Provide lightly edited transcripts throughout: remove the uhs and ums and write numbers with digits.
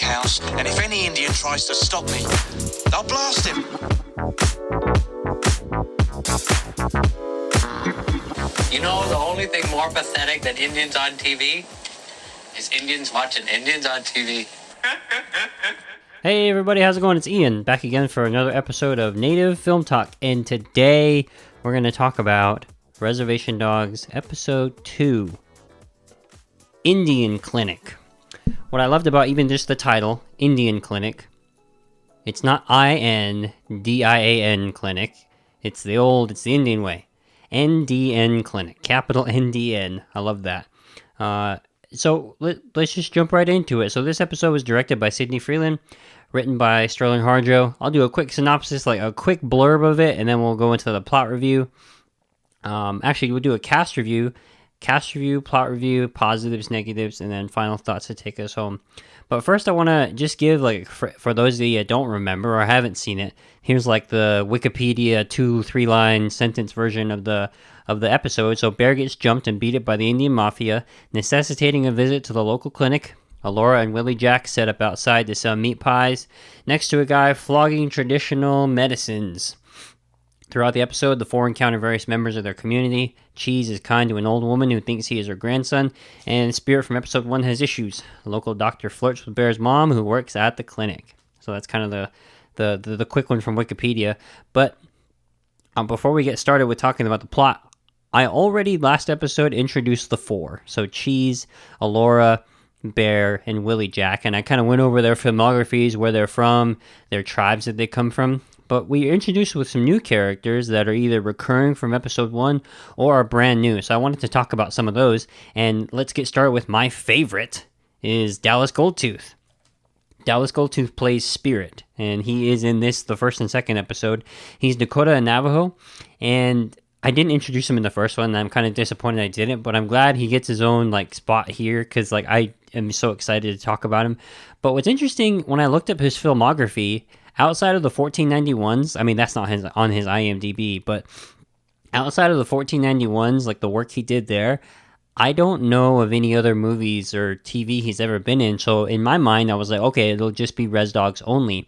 house, and if any Indian tries to stop me, I'll blast him. You know, the only thing more pathetic than Indians on TV is Indians watching Indians on TV. Hey everybody, how's it going? It's Ian, back again for another episode of Native Film Talk, and today we're going to talk about Reservation Dogs, Episode 2, Indian Clinic. What I loved about even just the title, Indian Clinic, it's not I-N-D-I-A-N Clinic, it's the Indian way. NDN Clinic, capital NDN. I love that. So let's just jump right into it. So this episode was directed by Sidney Freeland, written by Sterling Harjo. I'll do a quick synopsis, like a quick blurb of it, and then we'll go into the plot review. Actually, we'll do a cast review, plot review, positives, negatives, and then final thoughts to take us home. But first, I want to just give, like, for those of you that don't remember or haven't seen it, here's like the Wikipedia 2-3 line sentence version of the episode. So Bear gets jumped and beat up by the Indian Mafia, necessitating a visit to the local clinic. Alora and Willie Jack set up outside to sell meat pies next to a guy flogging traditional medicines. Throughout the episode, the four encounter various members of their community. Cheese is kind to an old woman who thinks he is her grandson, and Spirit from episode 1 has issues. The local doctor flirts with Bear's mom, who works at the clinic. So that's kind of the quick one from Wikipedia. But before we get started with talking about the plot, I already last episode introduced the four. So Cheese, Alora, Bear, and Willie Jack, and I kind of went over their filmographies, where they're from, their tribes that they come from. But we are introduced with some new characters that are either recurring from episode 1 or are brand new. So I wanted to talk about some of those. And let's get started with my favorite, is Dallas Goldtooth. Dallas Goldtooth plays Spirit, and he is in this, the first and second episode. He's Dakota and Navajo, and I didn't introduce him in the first one, and I'm kind of disappointed I didn't, but I'm glad he gets his own, like, spot here, because, like, I am so excited to talk about him. But what's interesting, when I looked up his filmography, outside of the 1491s, I mean, that's not on his IMDb, but outside of the 1491s, like the work he did there, I don't know of any other movies or TV he's ever been in. So in my mind, I was like, okay, it'll just be Res Dogs only.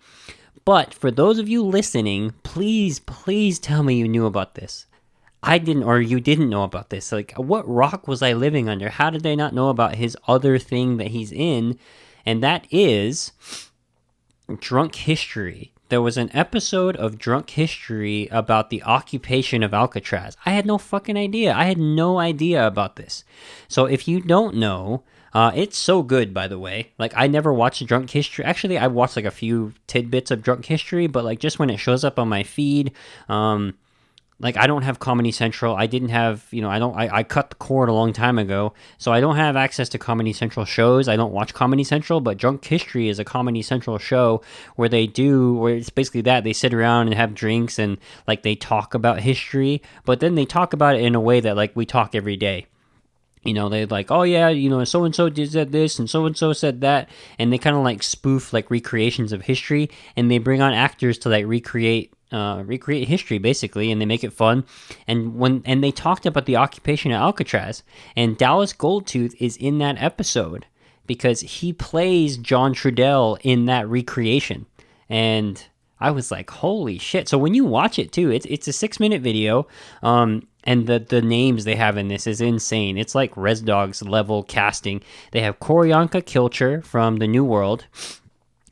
But for those of you listening, please tell me you knew about this. I didn't, or you didn't know about this. Like, what rock was I living under? How did I not know about his other thing that he's in? And that is Drunk History. There was an episode of Drunk History about the occupation of Alcatraz. I had no fucking idea. I had no idea about this. So if you don't know, it's so good, by the way. Like, I never watched Drunk History. Actually, I watched like a few tidbits of Drunk History, but like just when it shows up on my feed, like, I don't have Comedy Central. I didn't have, I cut the cord a long time ago, so I don't have access to Comedy Central shows. I don't watch Comedy Central, but Drunk History is a Comedy Central show where it's basically that. They sit around and have drinks and, like, they talk about history, but then they talk about it in a way that, like, we talk every day. They're like, oh yeah, so-and-so said this and so-and-so said that, and they kind of, like, spoof, like, recreations of history, and they bring on actors to, like, recreate history, basically, and they make it fun. And they talked about the occupation at Alcatraz, and Dallas Goldtooth is in that episode because he plays John Trudell in that recreation. And I was like, holy shit. So when you watch it too, it's a 6-minute video, and the names they have in this is insane. It's like Res Dogs level casting. They have Koryanka Kilcher from The New World,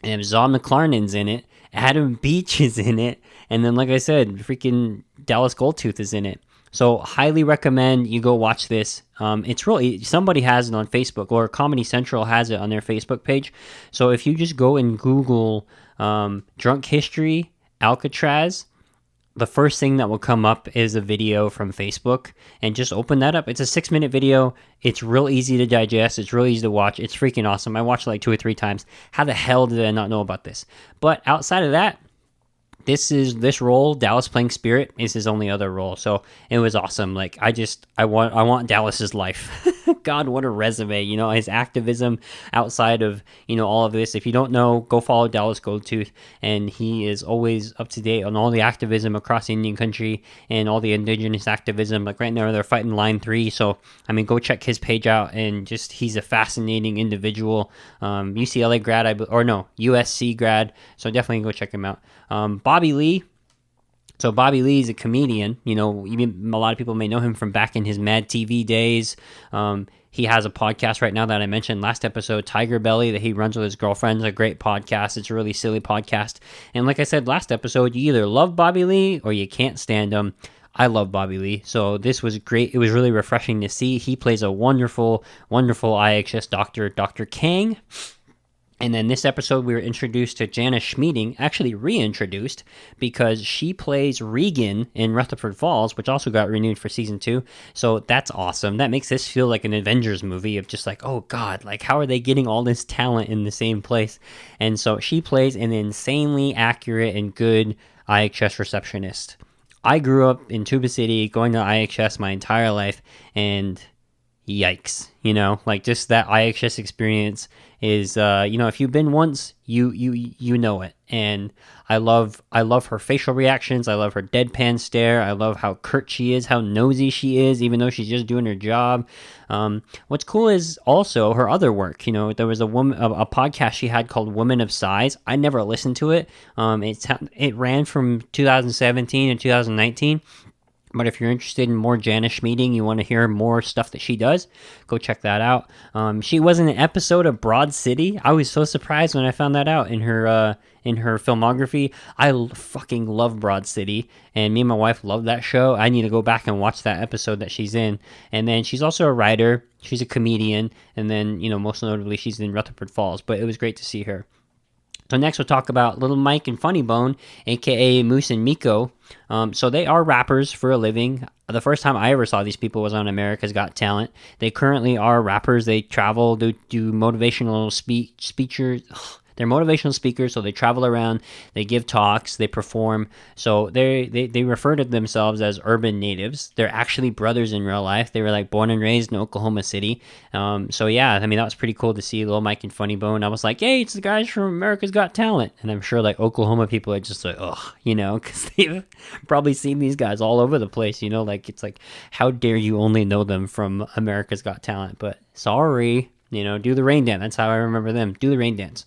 and Zon McClarnon's in it, Adam Beach is in it, and then, like I said, freaking Dallas Goldtooth is in it. So highly recommend you go watch this. It's really, somebody has it on Facebook, or Comedy Central has it on their Facebook page. So if you just go and Google Drunk History Alcatraz, the first thing that will come up is a video from Facebook, and just open that up. It's a 6-minute video. It's real easy to digest. It's real easy to watch. It's freaking awesome. I watched it like 2 or 3 times. How the hell did I not know about this? But outside of that, this role, Dallas playing Spirit, is his only other role. So it was awesome. Like, I want Dallas's life. God, what a resume. His activism outside of, all of this. If you don't know, go follow Dallas Goldtooth. And he is always up to date on all the activism across Indian country and all the indigenous activism. Like right now, they're fighting Line 3. So, go check his page out. And just, he's a fascinating individual. UCLA grad, USC grad. So definitely go check him out. Bobby Lee. So Bobby Lee is a comedian. Even a lot of people may know him from back in his Mad TV days. He has a podcast right now that I mentioned last episode, Tiger Belly, that he runs with his girlfriend. It's a great podcast. It's a really silly podcast. And like I said last episode, you either love Bobby Lee or you can't stand him. I love Bobby Lee. So this was great. It was really refreshing to see. He plays a wonderful, wonderful IHS doctor, Dr. Kang. And then this episode, we were introduced to Janice Schmieding, actually reintroduced, because she plays Regan in Rutherford Falls, which also got renewed for season 2. So that's awesome. That makes this feel like an Avengers movie of just like, oh God, like how are they getting all this talent in the same place? And so she plays an insanely accurate and good IHS receptionist. I grew up in Tuba City, going to IHS my entire life, and yikes, like just that IHS experience is, if you've been once, you know it. And I love her facial reactions. I love her deadpan stare. I love how curt she is, how nosy she is, even though she's just doing her job. What's cool is also her other work. There was a podcast she had called Women of Size. I never listened to it. It ran from 2017 to 2019. But if you're interested in more Janice Schmieding, you want to hear more stuff that she does, go check that out. She was in an episode of Broad City. I was so surprised when I found that out in her filmography. I fucking love Broad City, and me and my wife love that show. I need to go back and watch that episode that she's in. And then she's also a writer. She's a comedian. And then, most notably, she's in Rutherford Falls. But it was great to see her. So next we'll talk about Little Mike and Funny Bone, a.k.a. Moose and Miko. So they are rappers for a living. The first time I ever saw these people was on America's Got Talent. They currently are rappers. They travel, do motivational speeches. They're motivational speakers, so they travel around, they give talks, they perform. So they refer to themselves as urban natives. They're actually brothers in real life. They were like born and raised in Oklahoma City. So yeah, that was pretty cool to see Lil Mike and Funny Bone. I was like, hey, it's the guys from America's Got Talent. And I'm sure like Oklahoma people are just like, ugh, because they've probably seen these guys all over the place, like it's like, how dare you only know them from America's Got Talent? But sorry. Do the rain dance. That's how I remember them. Do the rain dance.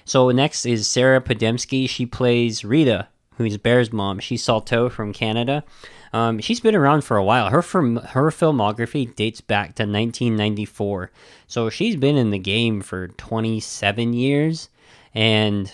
So next is Sarah Podemski. She plays Rita, who's Bear's mom. She's Salto from Canada. She's been around for a while. Her filmography dates back to 1994. So she's been in the game for 27 years. And,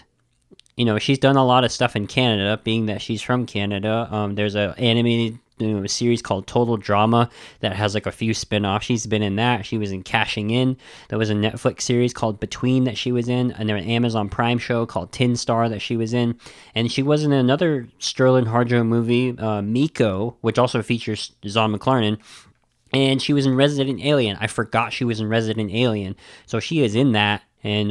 she's done a lot of stuff in Canada, being that she's from Canada. There's an animated a series called Total Drama that has like a few spin-offs. She's been in that. She was in Cashing In. There was a Netflix series called Between that she was in, and there was an Amazon Prime show called Tin Star that she was in, and she was in another Sterling Harjo movie, Miko, which also features Zahn McClarnon. And she was in Resident Alien. I forgot she was in Resident Alien. So she is in that. And,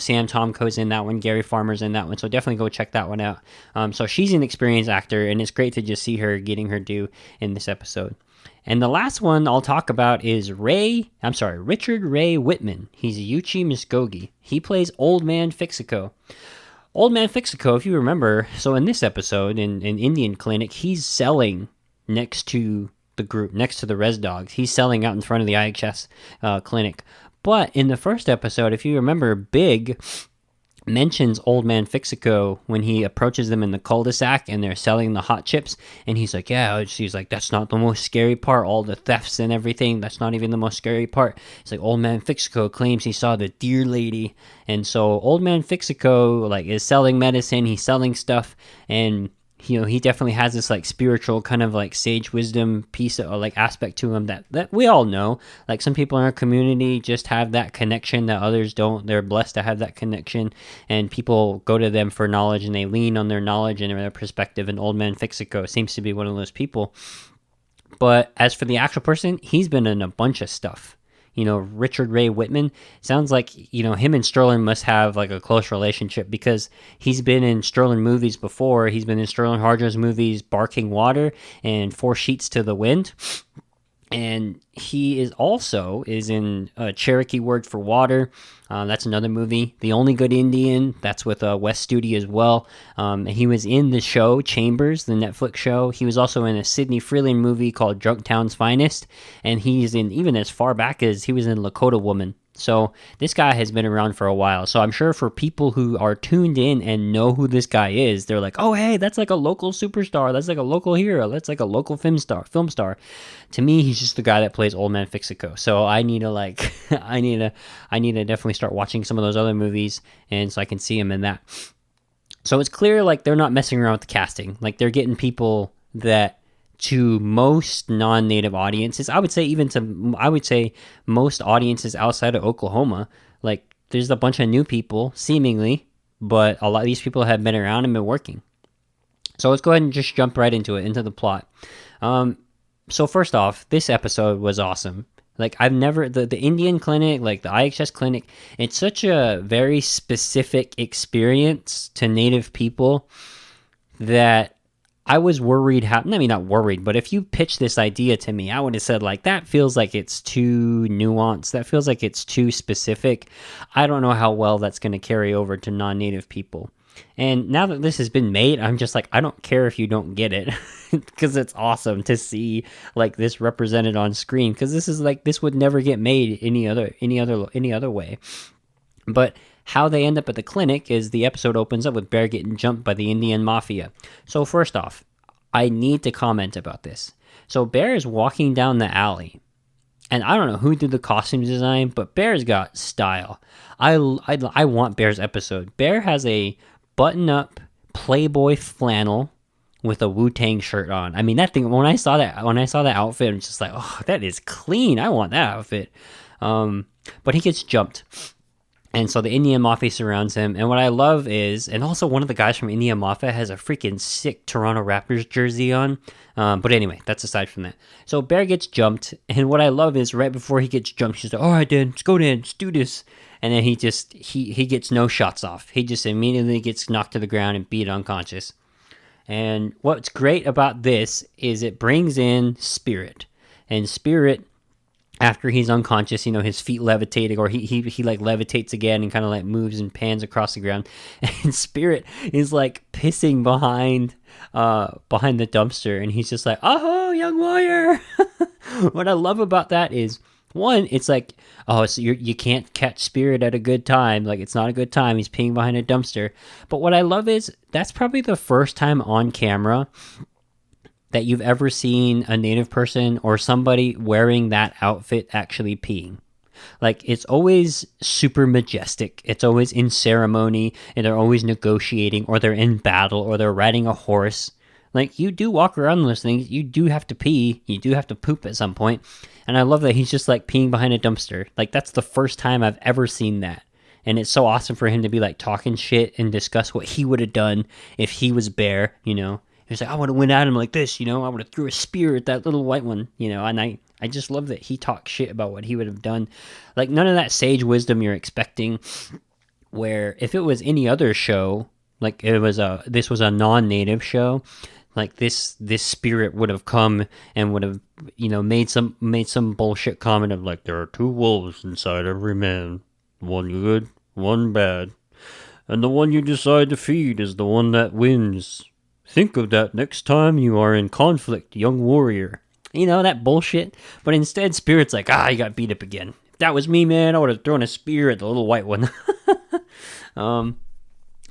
Sam Tomko's in that one. Gary Farmer's in that one. So definitely go check that one out. So she's an experienced actor, and it's great to just see her getting her due in this episode. And the last one I'll talk about is Richard Ray Whitman. He's Yuchi Muskogee. He plays Old Man Fixico. Old Man Fixico, if you remember, so in this episode, in Indian Clinic, he's selling next to the group, next to the Res Dogs. He's selling out in front of the IHS clinic. But in the first episode, if you remember, Big mentions Old Man Fixico when he approaches them in the cul-de-sac and they're selling the hot chips. And he's like, he's like, that's not the most scary part. All the thefts and everything, that's not even the most scary part. It's like Old Man Fixico claims he saw the deer lady. And so Old Man Fixico is selling medicine. He's selling stuff. And he definitely has this spiritual kind of sage wisdom piece or aspect to him that we all know. Some people in our community just have that connection that others don't. They're blessed to have that connection, and people go to them for knowledge, and they lean on their knowledge and their perspective. And Old Man Fixico seems to be one of those people. But as for the actual person, he's been in a bunch of stuff. Richard Ray Whitman, sounds like, him and Sterling must have a close relationship because he's been in Sterling movies before. He's been in Sterling Harjo's movies, Barking Water and 4 Sheets to the Wind. And he is in Cherokee Word for Water. That's another movie. The Only Good Indian. That's with Wes Studi as well. And he was in the show Chambers, the Netflix show. He was also in a Sidney Freeland movie called Drunktown's Finest. And he's in even as far back as he was in Lakota Woman. So this guy has been around for a while. So I'm sure for people who are tuned in and know who this guy is, they're like, oh, hey, that's like a local superstar. That's like a local hero. That's like a local film star. To me, he's just the guy that plays Old Man Fixico. So I need to I need to definitely start watching some of those other movies, and so I can see him in that. So it's clear like they're not messing around with the casting. Like they're getting people that, to most non-native audiences, I would say most audiences outside of Oklahoma, like there's a bunch of new people seemingly, but a lot of these people have been around and been working. So let's go ahead and just jump right into the plot. So first off, this episode was awesome. Like I've never, the Indian clinic, like the IHS clinic, it's such a very specific experience to native people that I was worried not worried, but if you pitched this idea to me, I would have said like, that feels like it's too nuanced. That feels like it's too specific. I don't know how well that's going to carry over to non-native people. And now that this has been made, I'm just like, I don't care if you don't get it, because it's awesome to see like this represented on screen, because this would never get made any other way. But how they end up at the clinic is the episode opens up with Bear getting jumped by the Indian Mafia. So first off, I need to comment about this. So Bear is walking down the alley, and I don't know who did the costume design, but Bear's got style. I want Bear's episode. Bear has a button-up Playboy flannel with a Wu-Tang shirt on. I mean, that thing, when I saw that outfit, I'm just like, oh, that is clean. I want that outfit. But he gets jumped. And so the Indian Mafia surrounds him. And what I love is, and also one of the guys from Indian Mafia has a freaking sick Toronto Raptors jersey on. But anyway, that's aside from that. So Bear gets jumped. And what I love is right before he gets jumped, she's like, all right, Dan, let's go, Dan, let's do this. And then he gets no shots off. He just immediately gets knocked to the ground and beat unconscious. And what's great about this is it brings in Spirit. And Spirit, after he's unconscious, his feet levitating, or he like levitates again and kind of like moves and pans across the ground. And Spirit is like pissing behind the dumpster, and he's just like, "Oh, young warrior." What I love about that is, one, it's like, oh, so you can't catch Spirit at a good time. Like, it's not a good time. He's peeing behind a dumpster. But what I love is that's probably the first time on camera that you've ever seen a native person or somebody wearing that outfit actually peeing. Like, it's always super majestic. It's always in ceremony, and they're always negotiating, or they're in battle, or they're riding a horse. Like, you do walk around those things. You do have to pee. You do have to poop at some point. And I love that he's just, like, peeing behind a dumpster. Like, that's the first time I've ever seen that. And it's so awesome for him to be, like, talking shit and discuss what he would have done if he was Bear, He's like, I would have went at him like this, I would have threw a spear at that little white one, and I just love that he talks shit about what he would have done. Like, none of that sage wisdom you're expecting, where if it was any other show, like this was a non-native show, like this Spirit would have come and would have, made some bullshit comment of like, there are two wolves inside every man, one good, one bad, and the one you decide to feed is the one that wins. Think of that next time you are in conflict, young warrior. That bullshit. But instead, Spirit's like, you got beat up again. If that was me, man, I would have thrown a spear at the little white one. That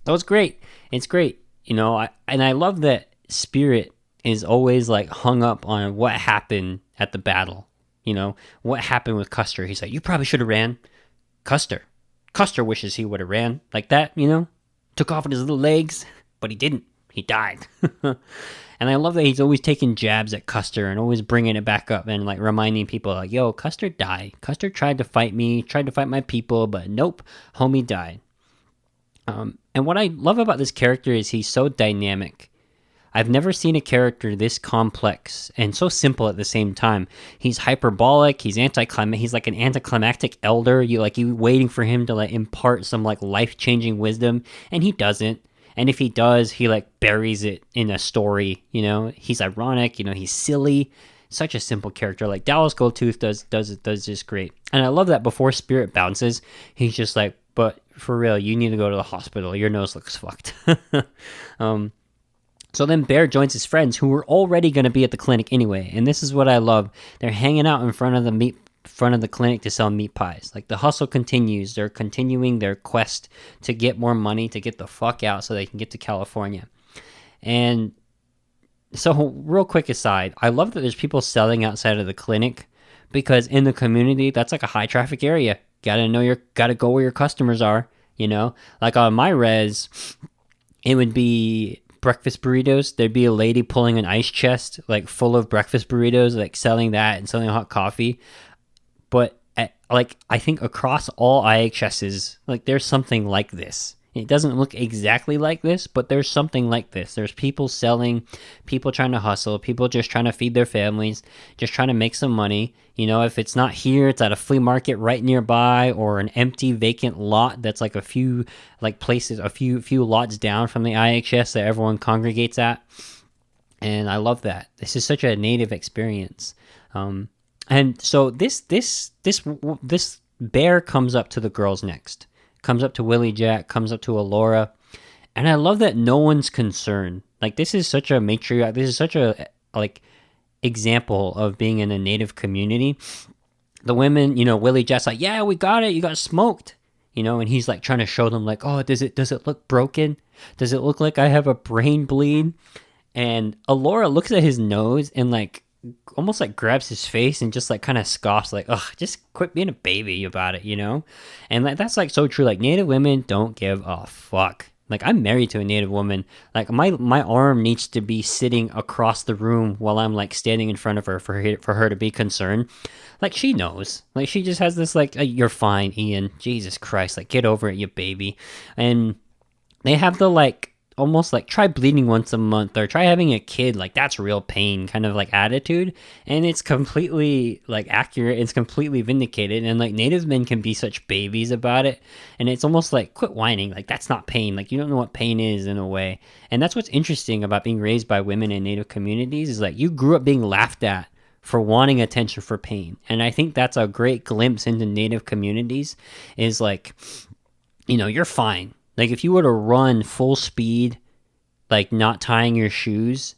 was great. It's great. I love that Spirit is always like hung up on what happened at the battle. What happened with Custer. He's like, you probably should have ran. Custer wishes he would have ran like that, took off with his little legs, but he didn't. He died. And I love that he's always taking jabs at Custer and always bringing it back up and like reminding people like, yo, Custer died. Custer tried to fight me, tried to fight my people, but nope, homie died. And what I love about this character is he's so dynamic. I've never seen a character this complex and so simple at the same time. He's hyperbolic, he's he's like an anticlimactic elder. You waiting for him to like impart some like life-changing wisdom, and he doesn't. And if he does, he like buries it in a story, He's ironic, he's silly. such a simple character. Like Dallas Goldtooth does this great, and I love that before Spirit bounces, he's just like, but for real, you need to go to the hospital. Your nose looks fucked. So then Bear joins his friends who were already going to be at the clinic anyway, and this is what I love. They're hanging out in front of the clinic to sell meat pies. Like the hustle continues. They're continuing their quest to get more money to get the fuck out so they can get to California. And so, real quick aside, I love that there's people selling outside of the clinic, because in the community, that's like a high traffic area. Gotta go where your customers are, you know? Like on my res, it would be breakfast burritos. There'd be a lady pulling an ice chest, like full of breakfast burritos, like selling that and selling hot coffee. But I think across all IHSs, like there's something like this. It doesn't look exactly like this, but there's something like this. There's people selling, people trying to hustle, people just trying to feed their families, just trying to make some money. You know, if it's not here, it's at a flea market right nearby, or an empty vacant lot that's like a few lots down from the IHS that everyone congregates at. And I love that. This is such a native experience. And so this Bear comes up to the girls next. Comes up to Willie Jack, comes up to Alora, and I love that no one's concerned. Like, this is such a matriarch, this is such a, like, example of being in a native community. The women, you know, Willie Jack's like, yeah, we got it, you got smoked, you know, and he's like trying to show them like, oh, does it look broken? Does it look like I have a brain bleed? And Alora looks at his nose and like almost like grabs his face and just like kind of scoffs like, ugh, just quit being a baby about it, you know? And that's like so true. Like, native women don't give a fuck. Like, I'm married to a native woman. Like, my arm needs to be sitting across the room while I'm like standing in front of her for her to be concerned. Like, she knows. Like, she just has this like, you're fine, Ian. Jesus Christ. Like, get over it, you baby. And they have the like, almost like, try bleeding once a month, or try having a kid, like that's real pain kind of like attitude. And it's completely like accurate, it's completely vindicated. And like, native men can be such babies about it, and it's almost like, quit whining, like that's not pain, like you don't know what pain is in a way. And that's what's interesting about being raised by women in native communities, is like you grew up being laughed at for wanting attention for pain. And I think that's a great glimpse into native communities, is like, you know, you're fine. Like, if you were to run full speed, like not tying your shoes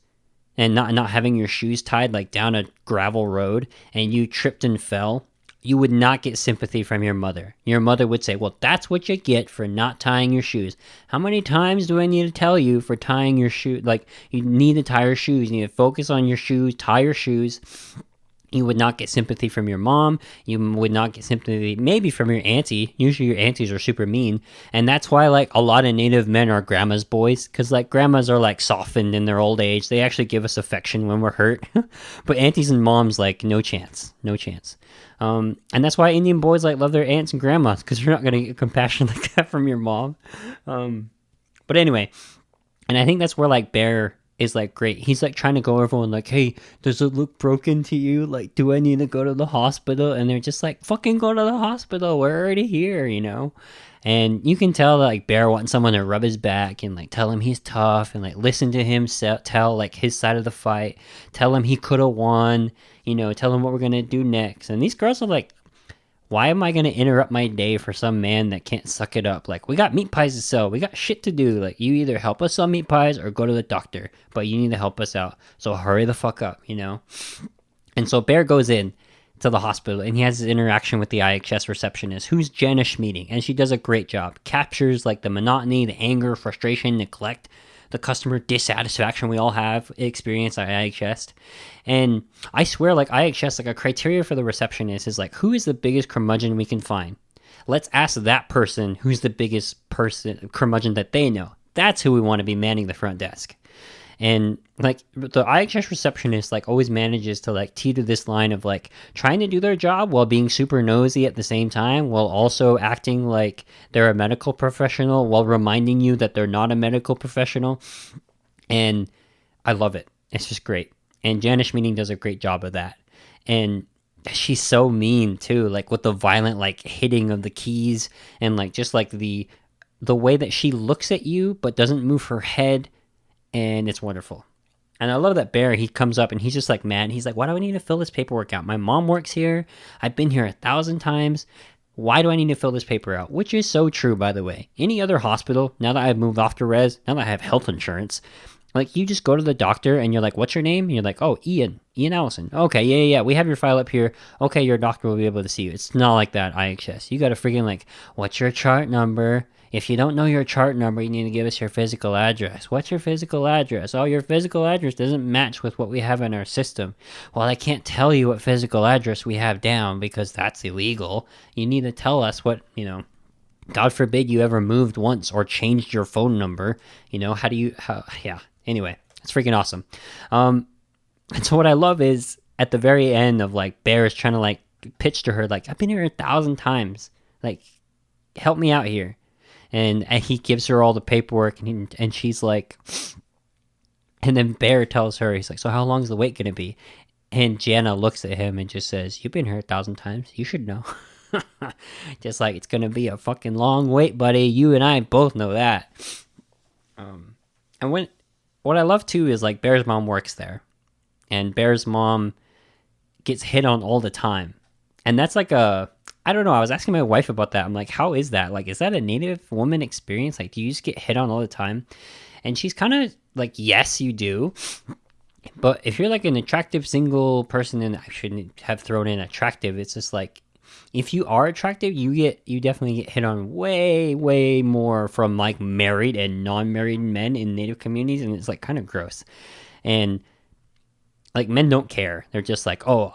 and not having your shoes tied, like down a gravel road, and you tripped and fell, you would not get sympathy from your mother. Your mother would say, well, that's what you get for not tying your shoes. How many times do I need to tell you for tying your shoes? Like, you need to tie your shoes. You need to focus on your shoes, tie your shoes. You would not get sympathy from your mom. You would not get sympathy maybe from your auntie. Usually your aunties are super mean. And that's why like a lot of native men are grandma's boys. Because like grandmas are like softened in their old age. They actually give us affection when we're hurt. But aunties and moms, like, no chance. No chance. And that's why Indian boys like love their aunts and grandmas. Because you're not going to get compassion like that from your mom. But anyway. And I think that's where like Bear is like great. He's like trying to go everyone like, hey, does it look broken to you? Like, do I need to go to the hospital? And they're just like, fucking go to the hospital, we're already here, you know? And you can tell that like Bear wants someone to rub his back and like tell him he's tough, and like listen to him tell like his side of the fight, tell him he could have won, you know, tell him what we're gonna do next. And these girls are like, why am I going to interrupt my day for some man that can't suck it up? Like, we got meat pies to sell. We got shit to do. Like, you either help us sell meat pies or go to the doctor. But you need to help us out. So hurry the fuck up, you know? And so Bear goes in to the hospital, and he has his interaction with the IHS receptionist, who's Janice Meeting. And she does a great job. Captures, like, the monotony, the anger, frustration, neglect, the customer dissatisfaction we all have experienced at IHS. And I swear, like, IHS, like, a criteria for the receptionist is like, who is the biggest curmudgeon we can find? Let's ask that person who's the biggest curmudgeon that they know. That's who we want to be manning the front desk. And like, the IHS receptionist like always manages to like teeter this line of like trying to do their job while being super nosy at the same time, while also acting like they're a medical professional, while reminding you that they're not a medical professional. And I love it. It's just great. And Janice Meeting does a great job of that. And she's so mean too, like with the violent like hitting of the keys, and like just like the way that she looks at you but doesn't move her head. And it's wonderful. And I love that Bear, he comes up and he's just like mad. He's like, why do I need to fill this paperwork out? My mom works here. I've been here 1,000 times. Why do I need to fill this paper out? Which is so true, by the way. Any other hospital, now that I've moved off to res, now that I have health insurance, like, you just go to the doctor and you're like, what's your name? And you're like, oh, Ian Allison. Okay, yeah. We have your file up here. Okay, your doctor will be able to see you. It's not like that, IHS. You got to freaking like, what's your chart number? If you don't know your chart number, you need to give us your physical address. What's your physical address? Oh, your physical address doesn't match with what we have in our system. Well, I can't tell you what physical address we have down because that's illegal. You need to tell us what, God forbid you ever moved once or changed your phone number. Yeah. Anyway, it's freaking awesome. And so what I love is at the very end of like Bear is trying to like pitch to her, like, I've been here 1,000 times. Like, help me out here. And he gives her all the paperwork and she's like, and then Bear tells her, he's like, so how long is the wait going to be? And Jana looks at him and just says, you've been here 1,000 times. You should know. Just like, it's going to be a fucking long wait, buddy. You and I both know that. And what I love too is like Bear's mom works there. And Bear's mom gets hit on all the time. And that's like I don't know, I was asking my wife about that. I'm like, how is that? Like, is that a Native woman experience? Like, do you just get hit on all the time? And she's kind of like, yes, you do. But if you're like an attractive single person, and I shouldn't have thrown in attractive, it's just like, if you are attractive, you definitely get hit on way more from like married and non-married men in Native communities, and it's like kind of gross. And like, men don't care. They're just like, oh,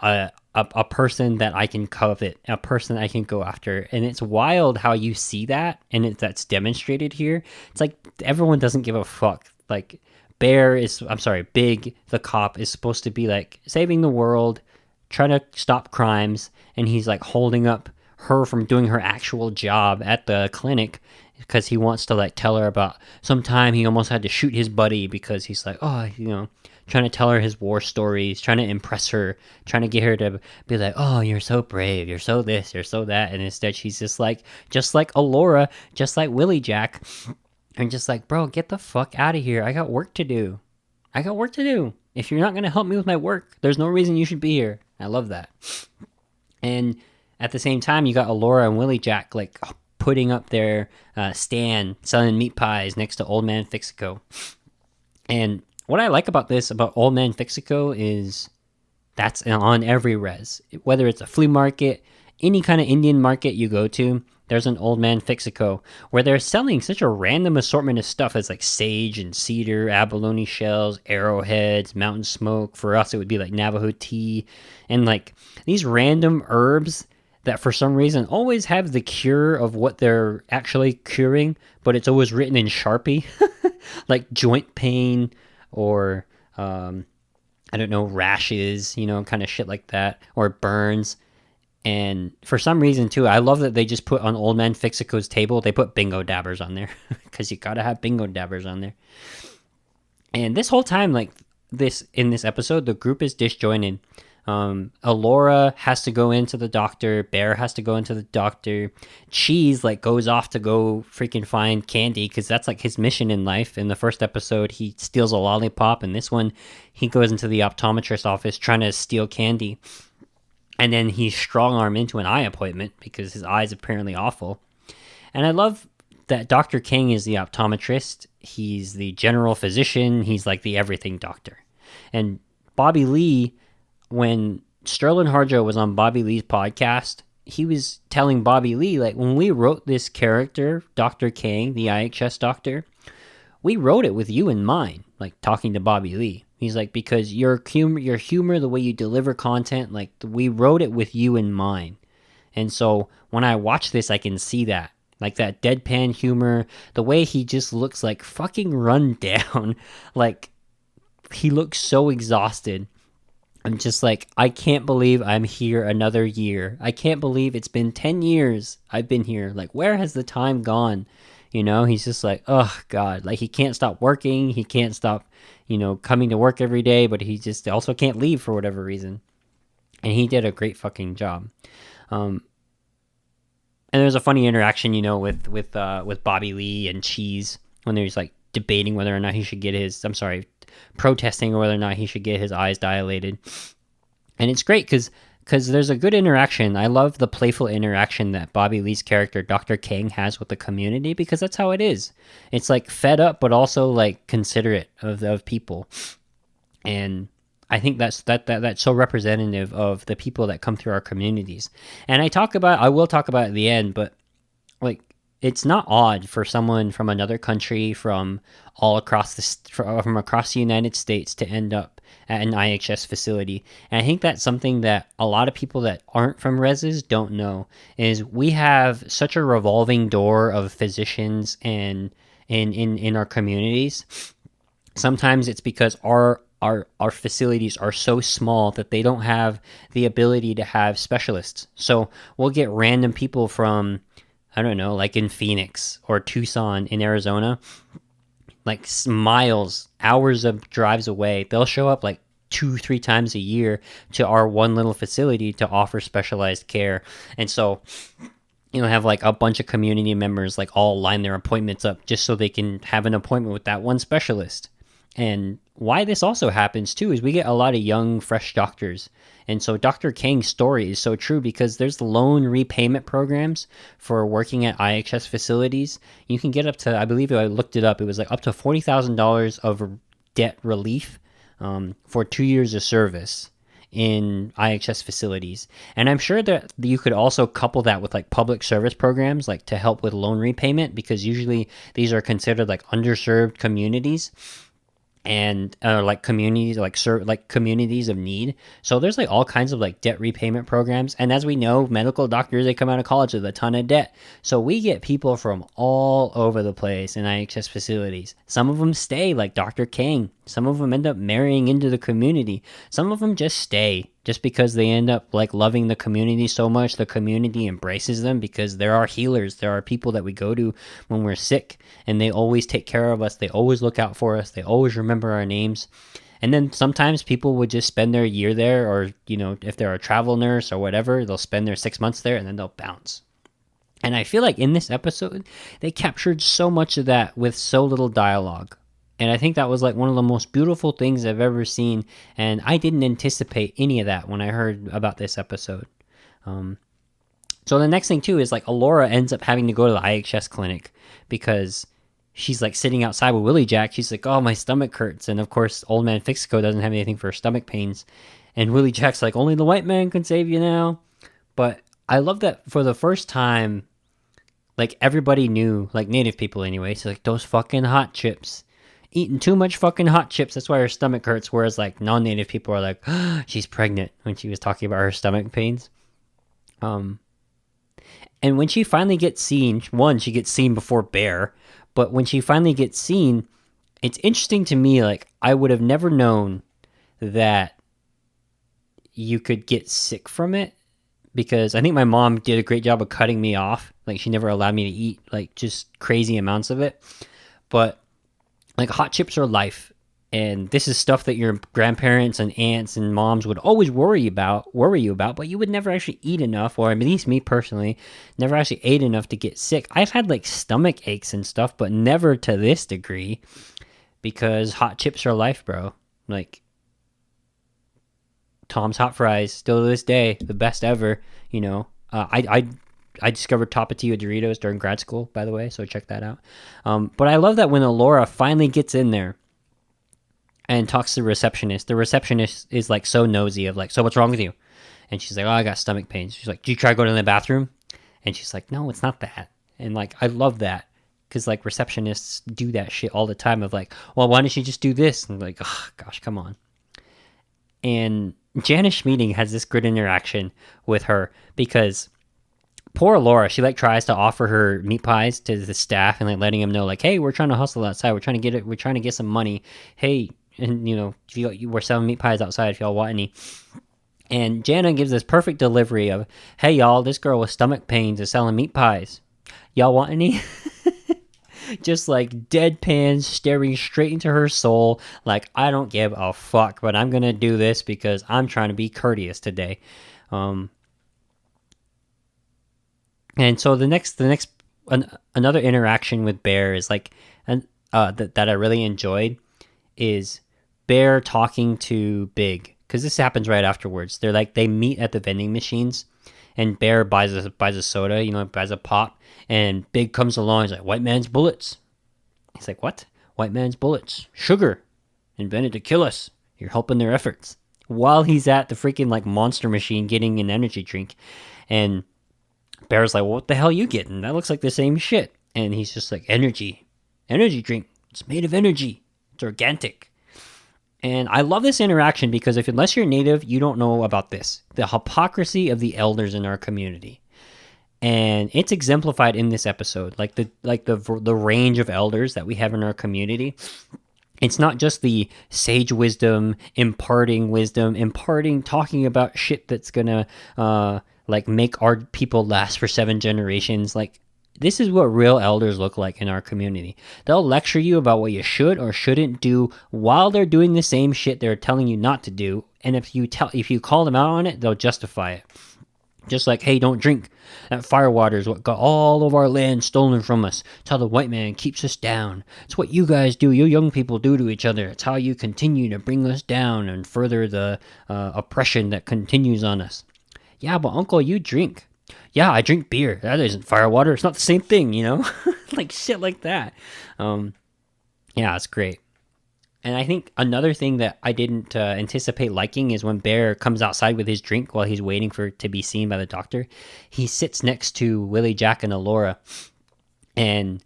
a person that I can covet, a person I can go after. And it's wild how you see that, and that's demonstrated here. It's like everyone doesn't give a fuck. Like, Big, the cop, is supposed to be like saving the world, trying to stop crimes, and he's like holding up her from doing her actual job at the clinic because he wants to like tell her about sometime he almost had to shoot his buddy because he's like, oh, trying to tell her his war stories, trying to impress her, trying to get her to be like, oh, you're so brave, you're so this, you're so that. And instead she's just like Alora, just like Willie Jack, and just like, bro, get the fuck out of here. I got work to do. If you're not going to help me with my work, there's no reason you should be here. I love that. And at the same time, you got Alora and Willie Jack like putting up their stand, selling meat pies next to Old Man Fixico. And what I like about Old Man Fixico is that's on every res. Whether it's a flea market, any kind of Indian market you go to, there's an Old Man Fixico where they're selling such a random assortment of stuff as like sage and cedar, abalone shells, arrowheads, mountain smoke. For us, it would be like Navajo tea and like these random herbs that for some reason always have the cure of what they're actually curing, but it's always written in Sharpie, like joint pain or, I don't know, rashes, kind of shit like that, or burns. And for some reason, too, I love that they just put on Old Man Fixico's table, they put bingo dabbers on there. Because you gotta have bingo dabbers on there. And this whole time, like, in this episode, the group is disjointed. Alora has to go into the doctor. Bear has to go into the doctor. Cheese, like, goes off to go freaking find candy, because that's, like, his mission in life. In the first episode, he steals a lollipop. In this one, he goes into the optometrist office trying to steal candy. And then he's strong-armed into an eye appointment because his eye's apparently awful. And I love that Dr. King is the optometrist. He's the general physician. He's like the everything doctor. And Bobby Lee, when Sterling Harjo was on Bobby Lee's podcast, he was telling Bobby Lee, like, when we wrote this character, Dr. King, the IHS doctor, we wrote it with you in mind, like talking to Bobby Lee. He's like, because your humor, the way you deliver content, like, we wrote it with you in mind. And so when I watch this, I can see that. Like, that deadpan humor, the way he just looks like fucking run down. Like, he looks so exhausted. I'm just like, I can't believe I'm here another year. I can't believe it's been 10 years I've been here. Like, where has the time gone? He's just like, oh, God. Like, he can't stop working. He can't stop, coming to work every day, but he just also can't leave for whatever reason. And he did a great fucking job. And there's a funny interaction, with Bobby Lee and Cheese when there's like debating whether or not he should get his, I'm sorry, protesting whether or not he should get his eyes dilated. And it's great because there's a good interaction. I love the playful interaction that Bobby Lee's character, Dr. King, has with the community, because that's how it is. It's like fed up, but also like considerate of people. And I think that's so representative of the people that come through our communities. And I will talk about it at the end, but like, it's not odd for someone from another country, from across the United States, to end up at an IHS facility. And I think that's something that a lot of people that aren't from reses don't know, is we have such a revolving door of physicians and in our communities. Sometimes it's because our facilities are so small that they don't have the ability to have specialists. So we'll get random people from, I don't know, like in Phoenix or Tucson in Arizona, like miles, hours of drives away. They'll show up like 2-3 times a year to our one little facility to offer specialized care. And so, have like a bunch of community members like all line their appointments up just so they can have an appointment with that one specialist. And why this also happens too is we get a lot of young, fresh doctors. And so Dr. Kang's story is so true, because there's loan repayment programs for working at IHS facilities. You can get up to, I believe I looked it up, it was like up to $40,000 of debt relief for 2 years of service in IHS facilities. And I'm sure that you could also couple that with like public service programs, like to help with loan repayment, because usually these are considered like underserved communities. And like communities, like communities of need. So there's like all kinds of like debt repayment programs. And as we know, medical doctors, they come out of college with a ton of debt. So we get people from all over the place in IHS facilities. Some of them stay, like Dr. King. Some of them end up marrying into the community. Some of them just stay just because they end up like loving the community so much. The community embraces them because there are healers. There are people that we go to when we're sick, and they always take care of us. They always look out for us. They always remember our names. And then sometimes people would just spend their year there, or, if they're a travel nurse or whatever, they'll spend their 6 months there and then they'll bounce. And I feel like in this episode, they captured so much of that with so little dialogue. And I think that was like one of the most beautiful things I've ever seen. And I didn't anticipate any of that when I heard about this episode. So the next thing too is like Alora ends up having to go to the IHS clinic because she's like sitting outside with Willie Jack. She's like, oh, my stomach hurts. And of course, Old Man Fixico doesn't have anything for stomach pains. And Willie Jack's like, only the white man can save you now. But I love that for the first time, like everybody knew, like native people anyway. So like, those fucking hot chips. Eating too much fucking hot chips, that's why her stomach hurts. Whereas like non-native people are like, oh, she's pregnant, when she was talking about her stomach pains. And when she finally gets seen, she gets seen before Bear, but when she finally gets seen, it's interesting to me, like I would have never known that you could get sick from it, because I think my mom did a great job of cutting me off. Like she never allowed me to eat like just crazy amounts of it. But like hot chips are life, and this is stuff that your grandparents and aunts and moms would always worry you about, but you would never actually eat enough, or at least me personally, never actually ate enough to get sick. I've had like stomach aches and stuff, but never to this degree, because hot chips are life, bro. Like Tom's Hot Fries, still to this day, the best ever. I discovered Tapatio Doritos during grad school, by the way, so check that out. But I love that when Alora finally gets in there and talks to the receptionist is like so nosy of like, so what's wrong with you? And she's like, oh, I got stomach pains. She's like, do you try going to the bathroom? And she's like, no, it's not that. And like, I love that, because like receptionists do that shit all the time of like, well, why don't you just do this? And like, oh gosh, come on. And Janice Schmieding has this good interaction with her, because poor Laura, she like tries to offer her meat pies to the staff and like letting them know like, hey, we're trying to hustle outside. We're trying to get some money. Hey, and if we're selling meat pies outside if y'all want any. And Jana gives this perfect delivery of, hey y'all, this girl with stomach pains is selling meat pies. Y'all want any? Just like deadpan, staring straight into her soul. Like, I don't give a fuck, but I'm going to do this because I'm trying to be courteous today. And so another interaction with Bear is like that I really enjoyed is Bear talking to Big, because this happens right afterwards. They meet at the vending machines, and Bear buys a soda, buys a pop, and Big comes along. He's like, "White man's bullets." He's like, "What? White man's bullets? Sugar, invented to kill us. You're helping their efforts." While he's at the freaking like monster machine getting an energy drink, and Bear's like, "Well, what the hell are you getting? That looks like the same shit." And he's just like, energy drink. It's made of energy. It's organic. And I love this interaction because unless you're native, you don't know about this. The hypocrisy of the elders in our community. And it's exemplified in this episode. Like the range of elders that we have in our community. It's not just the sage wisdom, talking about shit that's gonna make our people last for 7 generations. Like, this is what real elders look like in our community. They'll lecture you about what you should or shouldn't do while they're doing the same shit they're telling you not to do. And if you call them out on it, they'll justify it. Just like, "Hey, don't drink. That firewater is what got all of our land stolen from us. It's how the white man keeps us down. It's what you guys do, you young people do to each other. It's how you continue to bring us down and further the oppression that continues on us." "Yeah, but uncle, you drink." "Yeah, I drink beer. That isn't firewater. It's not the same thing, Like shit like that. Yeah, it's great. And I think another thing that I didn't anticipate liking is when Bear comes outside with his drink while he's waiting to be seen by the doctor. He sits next to Willie, Jack, and Alora, and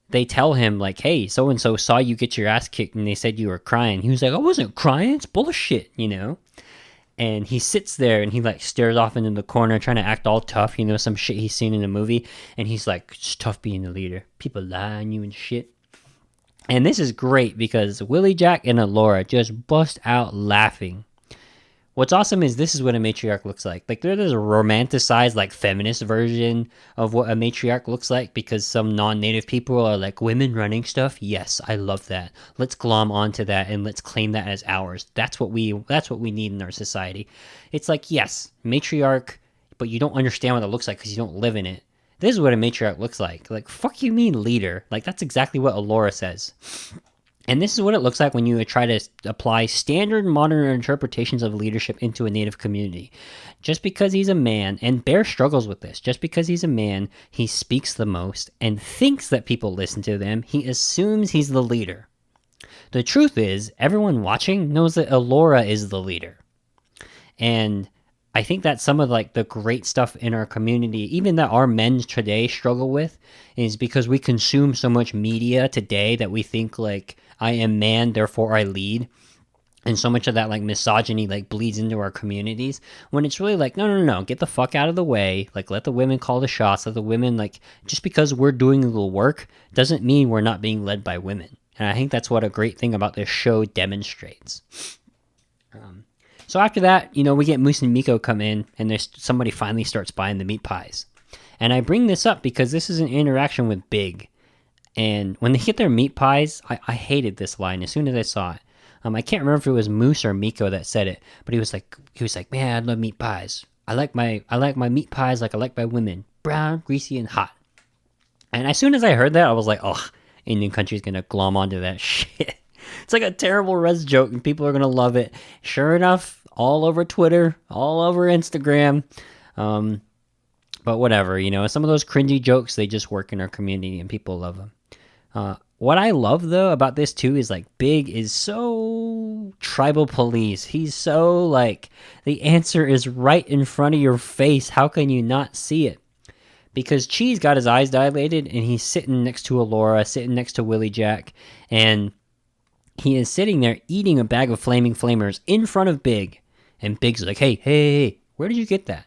they tell him, like, "Hey, so-and-so saw you get your ass kicked, and they said you were crying." He was like, "I wasn't crying. It's bullshit, And he sits there and he like stares off into the corner trying to act all tough, some shit he's seen in a movie. And he's like, "It's tough being a leader. People lie on you and shit." And this is great because Willie, Jack, and Alora just bust out laughing. What's awesome is this is what a matriarch looks like. Like, there's a romanticized, like, feminist version of what a matriarch looks like because some non-native people are like, "Women running stuff? Yes, I love that. Let's glom onto that and let's claim that as ours." That's what we need in our society. It's like, yes, matriarch, but you don't understand what it looks like because you don't live in it. This is what a matriarch looks like. Like, fuck you mean leader? Like, that's exactly what Alora says. And this is what it looks like when you try to apply standard modern interpretations of leadership into a native community. Just because he's a man, and Bear struggles with this, just because he's a man, he speaks the most and thinks that people listen to them. He assumes he's the leader. The truth is, everyone watching knows that Alora is the leader. And I think that's some of like the great stuff in our community, even that our men today struggle with, is because we consume so much media today that we think like, "I am man, therefore I lead." And so much of that like misogyny like bleeds into our communities when it's really like, no, get the fuck out of the way. Like, let the women call the shots. Let the women, like, just because we're doing the work doesn't mean we're not being led by women. And I think that's what a great thing about this show demonstrates. So after that, we get Moose and Miko come in, and there's somebody finally starts buying the meat pies. And I bring this up because this is an interaction with Big. And when they get their meat pies, I hated this line as soon as I saw it. I can't remember if it was Moose or Miko that said it, but he was like, "Man, I love meat pies. I like my meat pies like I like my women, brown, greasy, and hot." And as soon as I heard that, I was like, "Oh, Indian country's gonna glom onto that shit." It's like a terrible res joke, and people are gonna love it. Sure enough, all over Twitter, all over Instagram. But whatever, some of those cringy jokes, they just work in our community and people love them. What I love though about this too is like Big is so tribal police. He's so like, the answer is right in front of your face. How can you not see it? Because Cheese got his eyes dilated and he's sitting next to Alora, sitting next to Willie Jack, and he is sitting there eating a bag of flaming flamers in front of Big. And Big's like, hey, where did you get that?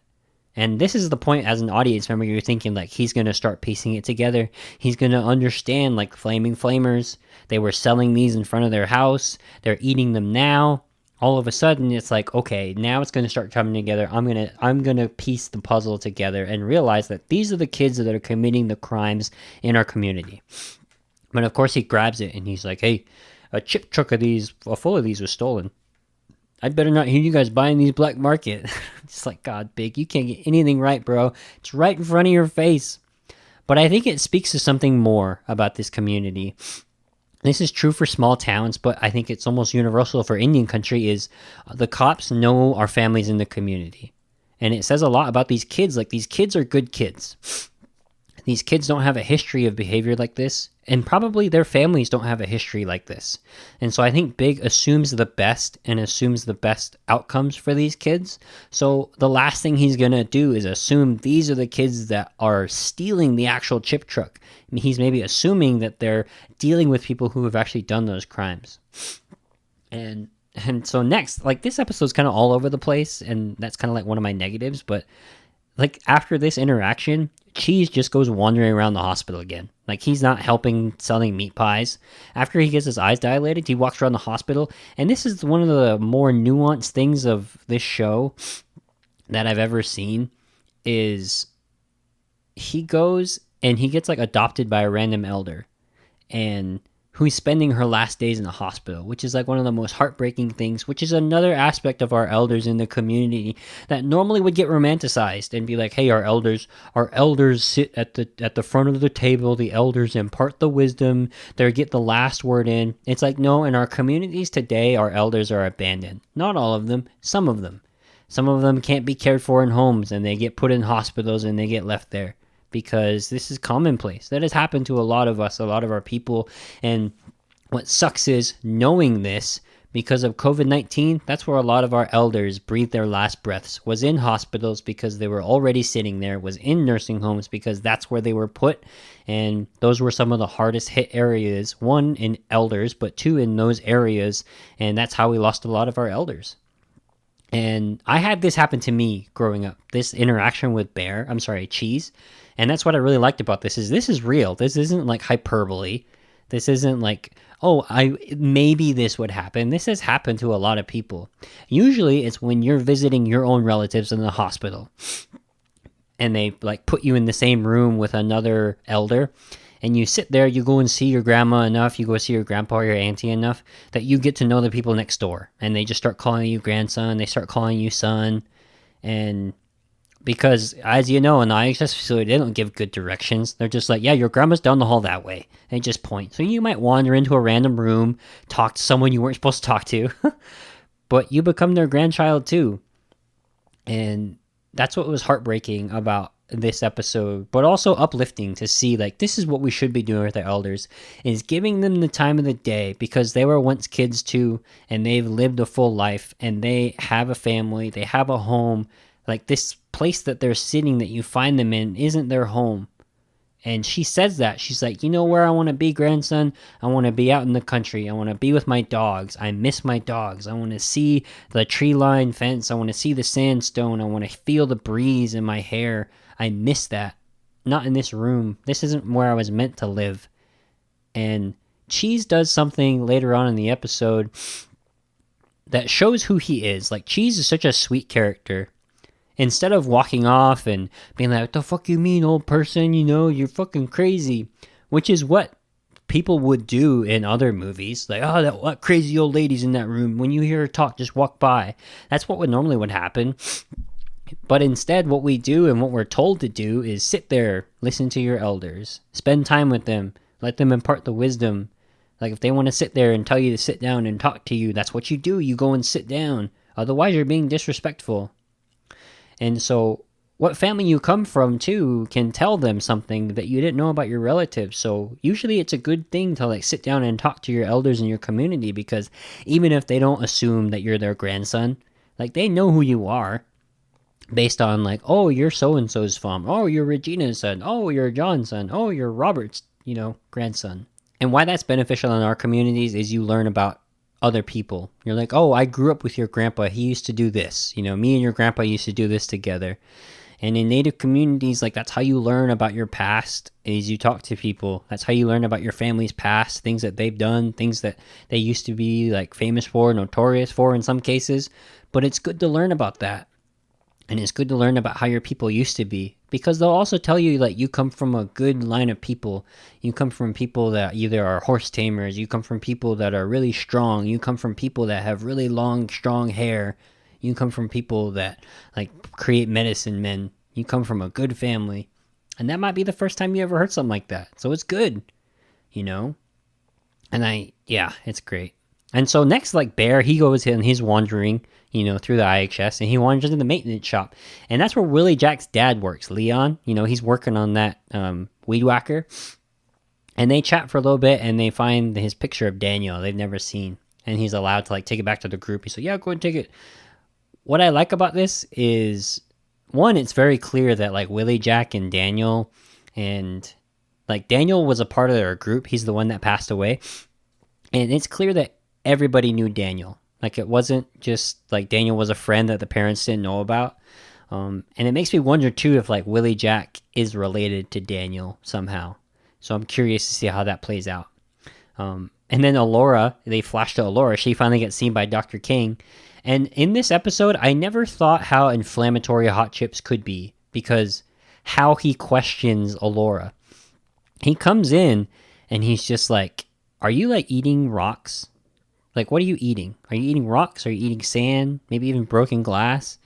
And this is the point as an audience member, you're thinking like he's going to start piecing it together. He's going to understand like flaming flamers. They were selling these in front of their house. They're eating them now. All of a sudden it's like, okay, now it's going to start coming together. I'm going to piece the puzzle together and realize that these are the kids that are committing the crimes in our community. But of course he grabs it and he's like, "Hey, a chip truck of these, full of these was stolen. I'd better not hear you guys buying these black market." It's like, God, Big, you can't get anything right, bro. It's right in front of your face. But I think it speaks to something more about this community. this is true for small towns, but I think it's almost universal for Indian country, is the cops know our families in the community. And it says a lot about these kids. Like, these kids are good kids. These kids don't have a history of behavior like this, and probably their families don't have a history like this. And so I think Big assumes the best and assumes the best outcomes for these kids. So the last thing he's going to do is assume these are the kids that are stealing the actual chip truck. I mean, he's maybe assuming that they're dealing with people who have actually done those crimes. And so next, like, this episode's kind of all over the place, and that's kind of like one of my negatives, but like, after this interaction, Cheese just goes wandering around the hospital again. Like, he's not helping selling meat pies. After he gets his eyes dilated, he walks around the hospital. And this is one of the more nuanced things of this show that I've ever seen, is he goes and he gets, like, adopted by a random elder, and who's spending her last days in the hospital, which is like one of the most heartbreaking things, which is another aspect of our elders in the community that normally would get romanticized and be like, hey, our elders sit at the front of the table, the elders impart the wisdom, they get the last word in. It's like, no, in our communities today, our elders are abandoned. Not all of them, some of them. Some of them can't be cared for in homes, and they get put in hospitals and they get left there, because this is commonplace. That has happened to a lot of us, a lot of our people. And what sucks is, knowing this, because of COVID-19, that's where a lot of our elders breathed their last breaths, was in hospitals because they were already sitting there, was in nursing homes because that's where they were put. And those were some of the hardest hit areas, one, in elders, but two, in those areas. And that's how we lost a lot of our elders. And I had this happen to me growing up, this interaction with Cheese. And that's what I really liked about this is real. This isn't like hyperbole. This isn't like, oh, maybe this would happen. This has happened to a lot of people. Usually it's when you're visiting your own relatives in the hospital and they like put you in the same room with another elder, and you sit there, you go and see your grandma enough, you go see your grandpa or your auntie enough that you get to know the people next door, and they just start calling you grandson, they start calling you son. And because, as you know, in the IHS facility, they don't give good directions. They're just like, yeah, your grandma's down the hall that way. They just point. So you might wander into a random room, talk to someone you weren't supposed to talk to, but you become their grandchild too. And that's what was heartbreaking about this episode, but also uplifting to see, like, this is what we should be doing with our elders, is giving them the time of the day, because they were once kids too, and they've lived a full life, and they have a family, they have a home. Like, this place that they're sitting, that you find them in, isn't their home. And she says that. She's like, you know where I want to be, grandson? I want to be out in the country. I want to be with my dogs. I miss my dogs. I want to see the tree-lined fence. I want to see the sandstone. I want to feel the breeze in my hair. I miss that. Not in this room. This isn't where I was meant to live. And Cheese does something later on in the episode that shows who he is. Like, Cheese is such a sweet character. Instead of walking off and being like, what the fuck you mean, old person? You know, you're fucking crazy. Which is what people would do in other movies. Like, oh, what crazy old lady's in that room. When you hear her talk, just walk by. That's what would normally happen. But instead, what we do and what we're told to do is sit there, listen to your elders, spend time with them, let them impart the wisdom. Like, if they want to sit there and tell you to sit down and talk to you, that's what you do. You go and sit down. Otherwise, you're being disrespectful. And so what family you come from, too, can tell them something that you didn't know about your relatives. So usually it's a good thing to, like, sit down and talk to your elders in your community, because even if they don't assume that you're their grandson, like, they know who you are based on, like, oh, you're so-and-so's from, oh, you're Regina's son, oh, you're John's son, oh, you're Robert's, grandson. And why that's beneficial in our communities is you learn about other people. You're like, oh, I grew up with your grandpa. He used to do this. Me and your grandpa used to do this together. And in Native communities, like, that's how you learn about your past, is you talk to people. That's how you learn about your family's past, things that they've done, things that they used to be, like, famous for, notorious for in some cases. But it's good to learn about that. And it's good to learn about how your people used to be, because they'll also tell you, like, you come from a good line of people. You come from people that either are horse tamers, you come from people that are really strong, you come from people that have really long, strong hair, you come from people that, like, create medicine men. You come from a good family. And that might be the first time you ever heard something like that. So it's good, And yeah, it's great. And so next, like Bear, he goes and he's wandering, through the IHS, and he wanders into the maintenance shop, and that's where Willie Jack's dad works. Leon, he's working on that weed whacker, and they chat for a little bit, and they find his picture of Daniel they've never seen, and he's allowed to like take it back to the group. He's like, "Yeah, go and take it." What I like about this is, one, it's very clear that like Willie Jack and Daniel, and like Daniel was a part of their group. He's the one that passed away, and it's clear that everybody knew Daniel. Like, it wasn't just like Daniel was a friend that the parents didn't know about. And it makes me wonder too if like Willie Jack is related to Daniel somehow. So I'm curious to see how that plays out. And then Alora, they flash to Alora. She finally gets seen by Dr. King. And in this episode, I never thought how inflammatory Hot Chips could be, because how he questions Alora. He comes in and he's just like, "Are you like eating rocks? Like, what are you eating? Are you eating rocks? Are you eating sand? Maybe even broken glass?"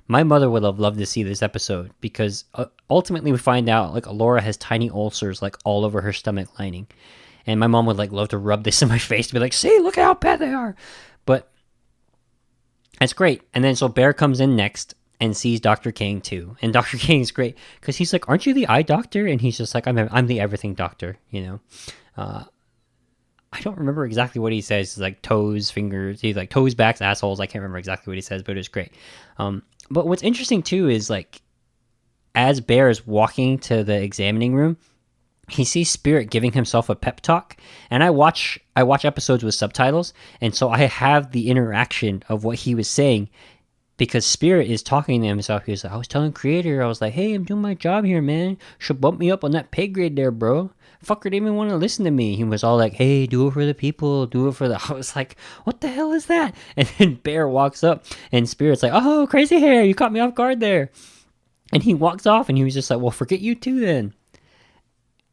My mother would have loved to see this episode, because ultimately we find out like Alora has tiny ulcers like all over her stomach lining. And my mom would like love to rub this in my face to be like, "See, look at how bad they are." But that's great. And then so Bear comes in next and sees Dr. King too. And Dr. King's great because he's like, "Aren't you the eye doctor?" And he's just like, I'm the everything doctor, I don't remember exactly what he says. He's like toes, fingers. He's like toes, backs, assholes. I can't remember exactly what he says, but it was great. But what's interesting too is like, as Bear is walking to the examining room, he sees Spirit giving himself a pep talk. And I watch episodes with subtitles, and so I have the interaction of what he was saying, because Spirit is talking to himself. He's like, "I was telling Creator, I was like, hey, I'm doing my job here, man. Should bump me up on that pay grade there, bro. Fucker didn't even want to listen to me." He was all like, "Hey, do it for the people, do it for the..." I was like, what the hell is that? And then Bear walks up, and Spirit's like, "Oh, crazy hair, you caught me off guard there." And he walks off, and he was just like, "Well, forget you too then."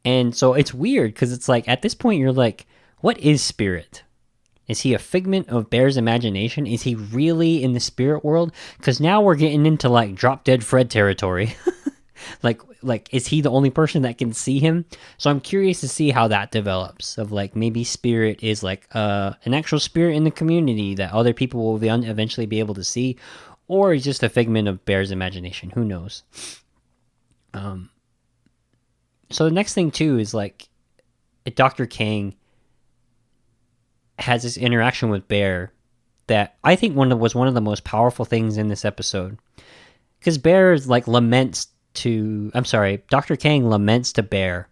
And so it's weird, because it's like, at this point, you're like, what is Spirit? Is he a figment of Bear's imagination? Is he really in the spirit world? Because now we're getting into like Drop Dead Fred territory. like is he the only person that can see him? So I'm curious to see how that develops, of like maybe Spirit is like an actual spirit in the community that other people will eventually be able to see, or he's just a figment of Bear's imagination. Who knows? So the next thing too is like, Dr. King has this interaction with Bear that I think was one of the most powerful things in this episode, because Bear like Dr. King laments to Bear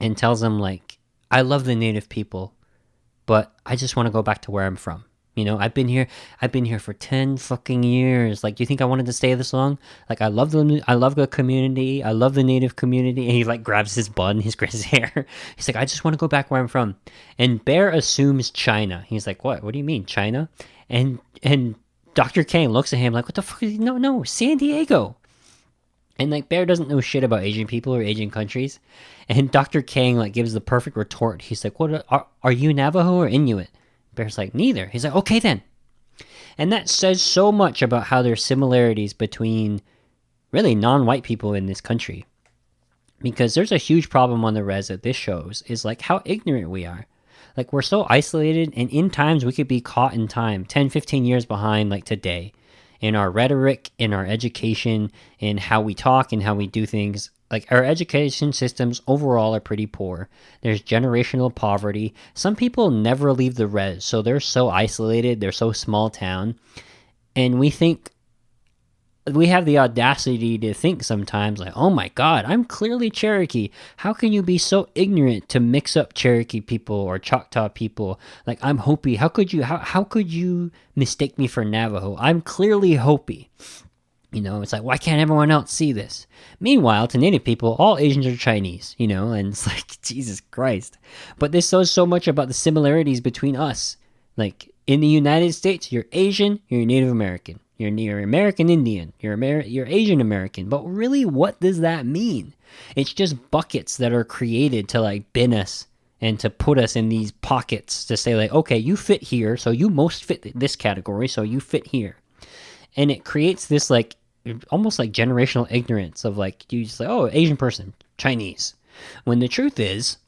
and tells him like, "I love the native people, but I just want to go back to where I'm from. I've been here for 10 fucking years. Like, do you think I wanted to stay this long? Like, I love the community. I love the native community." And he like grabs his bun, his hair. He's like, "I just want to go back where I'm from." And Bear assumes China. He's like, What do you mean, China?" And Dr. King looks at him like, "What the fuck? No, San Diego." And like, Bear doesn't know shit about Asian people or Asian countries. And Dr. King like gives the perfect retort. He's like, "What are you, Navajo or Inuit?" Bear's like, "Neither." He's like, "Okay then." And that says so much about how there's similarities between really non-white people in this country. Because there's a huge problem on the res that this shows, is like how ignorant we are. Like, we're so isolated, and in times we could be caught in time 10, 15 years behind like today, in our rhetoric, in our education, in how we talk and how we do things. Like, our education systems overall are pretty poor. There's generational poverty. Some people never leave the res, so they're so isolated, they're so small town. And we have the audacity to think sometimes like, "Oh my God, I'm clearly Cherokee. How can you be so ignorant to mix up Cherokee people or Choctaw people? Like, I'm Hopi. How could you mistake me for Navajo? I'm clearly Hopi." It's like, why can't everyone else see this? Meanwhile, to Native people, all Asians are Chinese, and it's like, Jesus Christ. But this shows so much about the similarities between us. Like, in the United States, you're Asian, you're Native American. You're American Indian, you're Asian American. But really, what does that mean? It's just buckets that are created to like bin us and to put us in these pockets to say like, okay, you fit here, so you most fit this category, so you fit here. And it creates this like almost like generational ignorance of like, you just like, oh, Asian person, Chinese. When the truth is,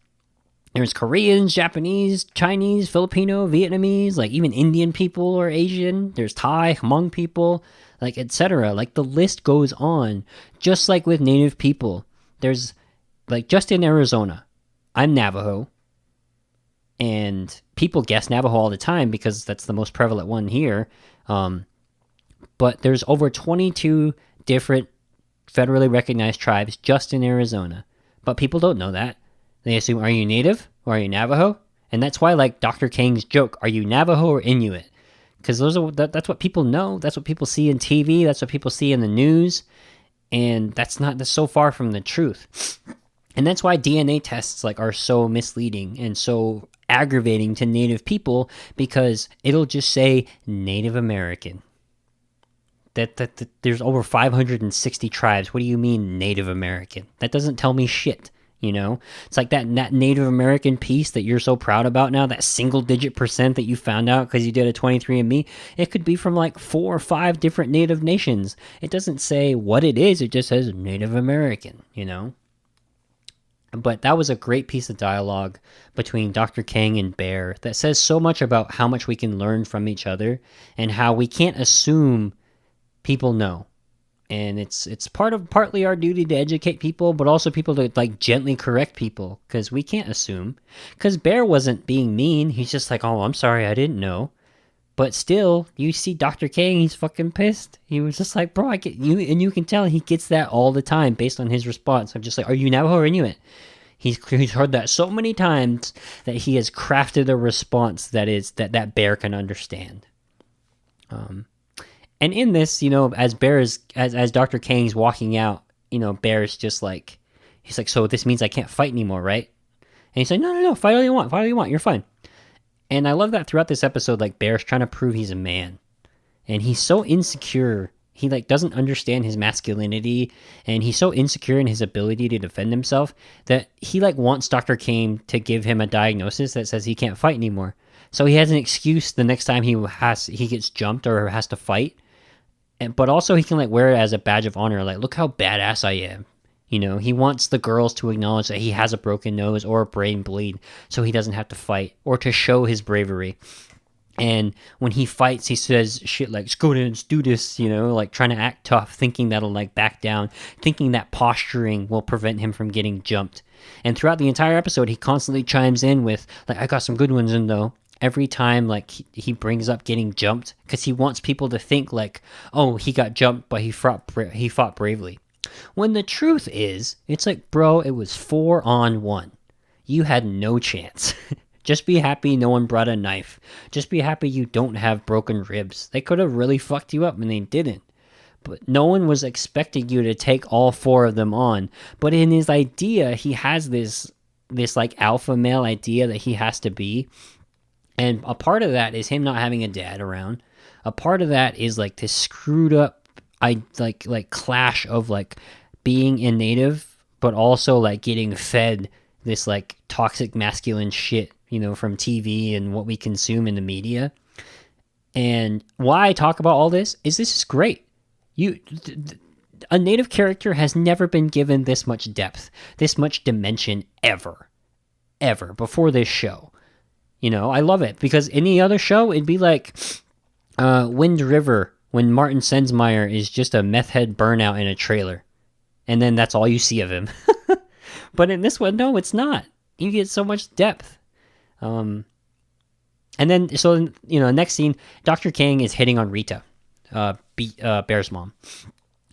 There's Koreans, Japanese, Chinese, Filipino, Vietnamese, like even Indian people or Asian. There's Thai, Hmong people, like etc. Like the list goes on. Just like with Native people, there's like just in Arizona, I'm Navajo, and people guess Navajo all the time because that's the most prevalent one here. But there's over 22 different federally recognized tribes just in Arizona. But people don't know that. They assume, are you Native or are you Navajo? And that's why, like Dr. Kang's joke, are you Navajo or Inuit? Because that's what people know. That's what people see in TV. That's what people see in the news. And that's so far from the truth. And that's why DNA tests like are so misleading and so aggravating to Native people, because it'll just say Native American. That there's over 560 tribes. What do you mean Native American? That doesn't tell me shit. You know, it's like that Native American piece that you're so proud about now, that single-digit % that you found out because you did a 23andMe. It could be from like 4 or 5 different Native nations. It doesn't say what it is. It just says Native American, you know. But that was a great piece of dialogue between Dr. Kang and Bear that says so much about how much we can learn from each other and how we can't assume people know. And it's partly our duty to educate people, but also people to like gently correct people, because we can't assume. Because Bear wasn't being mean. He's just like, oh, I'm sorry, I didn't know. But still, you see Dr. Kang, he's fucking pissed. He was just like, bro, I get you, and you can tell he gets that all the time based on his response. I'm just like, are you Navajo or Inuit? He's heard that so many times that he has crafted a response that Bear can understand. And in this, you know, as Dr. Kang's walking out, you know, Bear's just like, he's like, so this means I can't fight anymore, right? And he's like, no, fight all you want, you're fine. And I love that throughout this episode, like, Bear's trying to prove he's a man. And he's so insecure. He, like, doesn't understand his masculinity, and he's so insecure in his ability to defend himself that he, like, wants Dr. Kang to give him a diagnosis that says he can't fight anymore. So he has an excuse the next time he gets jumped or has to fight. But also he can like wear it as a badge of honor. Like, look how badass I am. You know, he wants the girls to acknowledge that he has a broken nose or a brain bleed so he doesn't have to fight, or to show his bravery. And when he fights, he says shit like, let's go in and do this, you know, like trying to act tough, thinking that'll like back down, thinking that posturing will prevent him from getting jumped. And throughout the entire episode, he constantly chimes in with like, I got some good ones in though. Every time like he brings up getting jumped, because he wants people to think like, oh, he got jumped but he fought bravely, when the truth is it's like, bro, it was 4-on-1. You had no chance. Just be happy no one brought a knife. Just be happy you don't have broken ribs. They could have really fucked you up and they didn't. But no one was expecting you to take all 4 of them on. But in his idea, he has this like alpha male idea that he has to be. And a part of that is him not having a dad around. A part of that is like this screwed up, like clash of like being a native, but also like getting fed this like toxic masculine shit, you know, from TV and what we consume in the media. And why I talk about all this is great. A native character has never been given this much depth, this much dimension ever before this show. You know, I love it, because any other show, it'd be like Wind River, when Martin Sensmeyer is just a meth head burnout in a trailer. And then that's all you see of him. But in this one, no, it's not. You get so much depth. And then, so, you know, next scene, Dr. Kang is hitting on Rita, Bear's mom.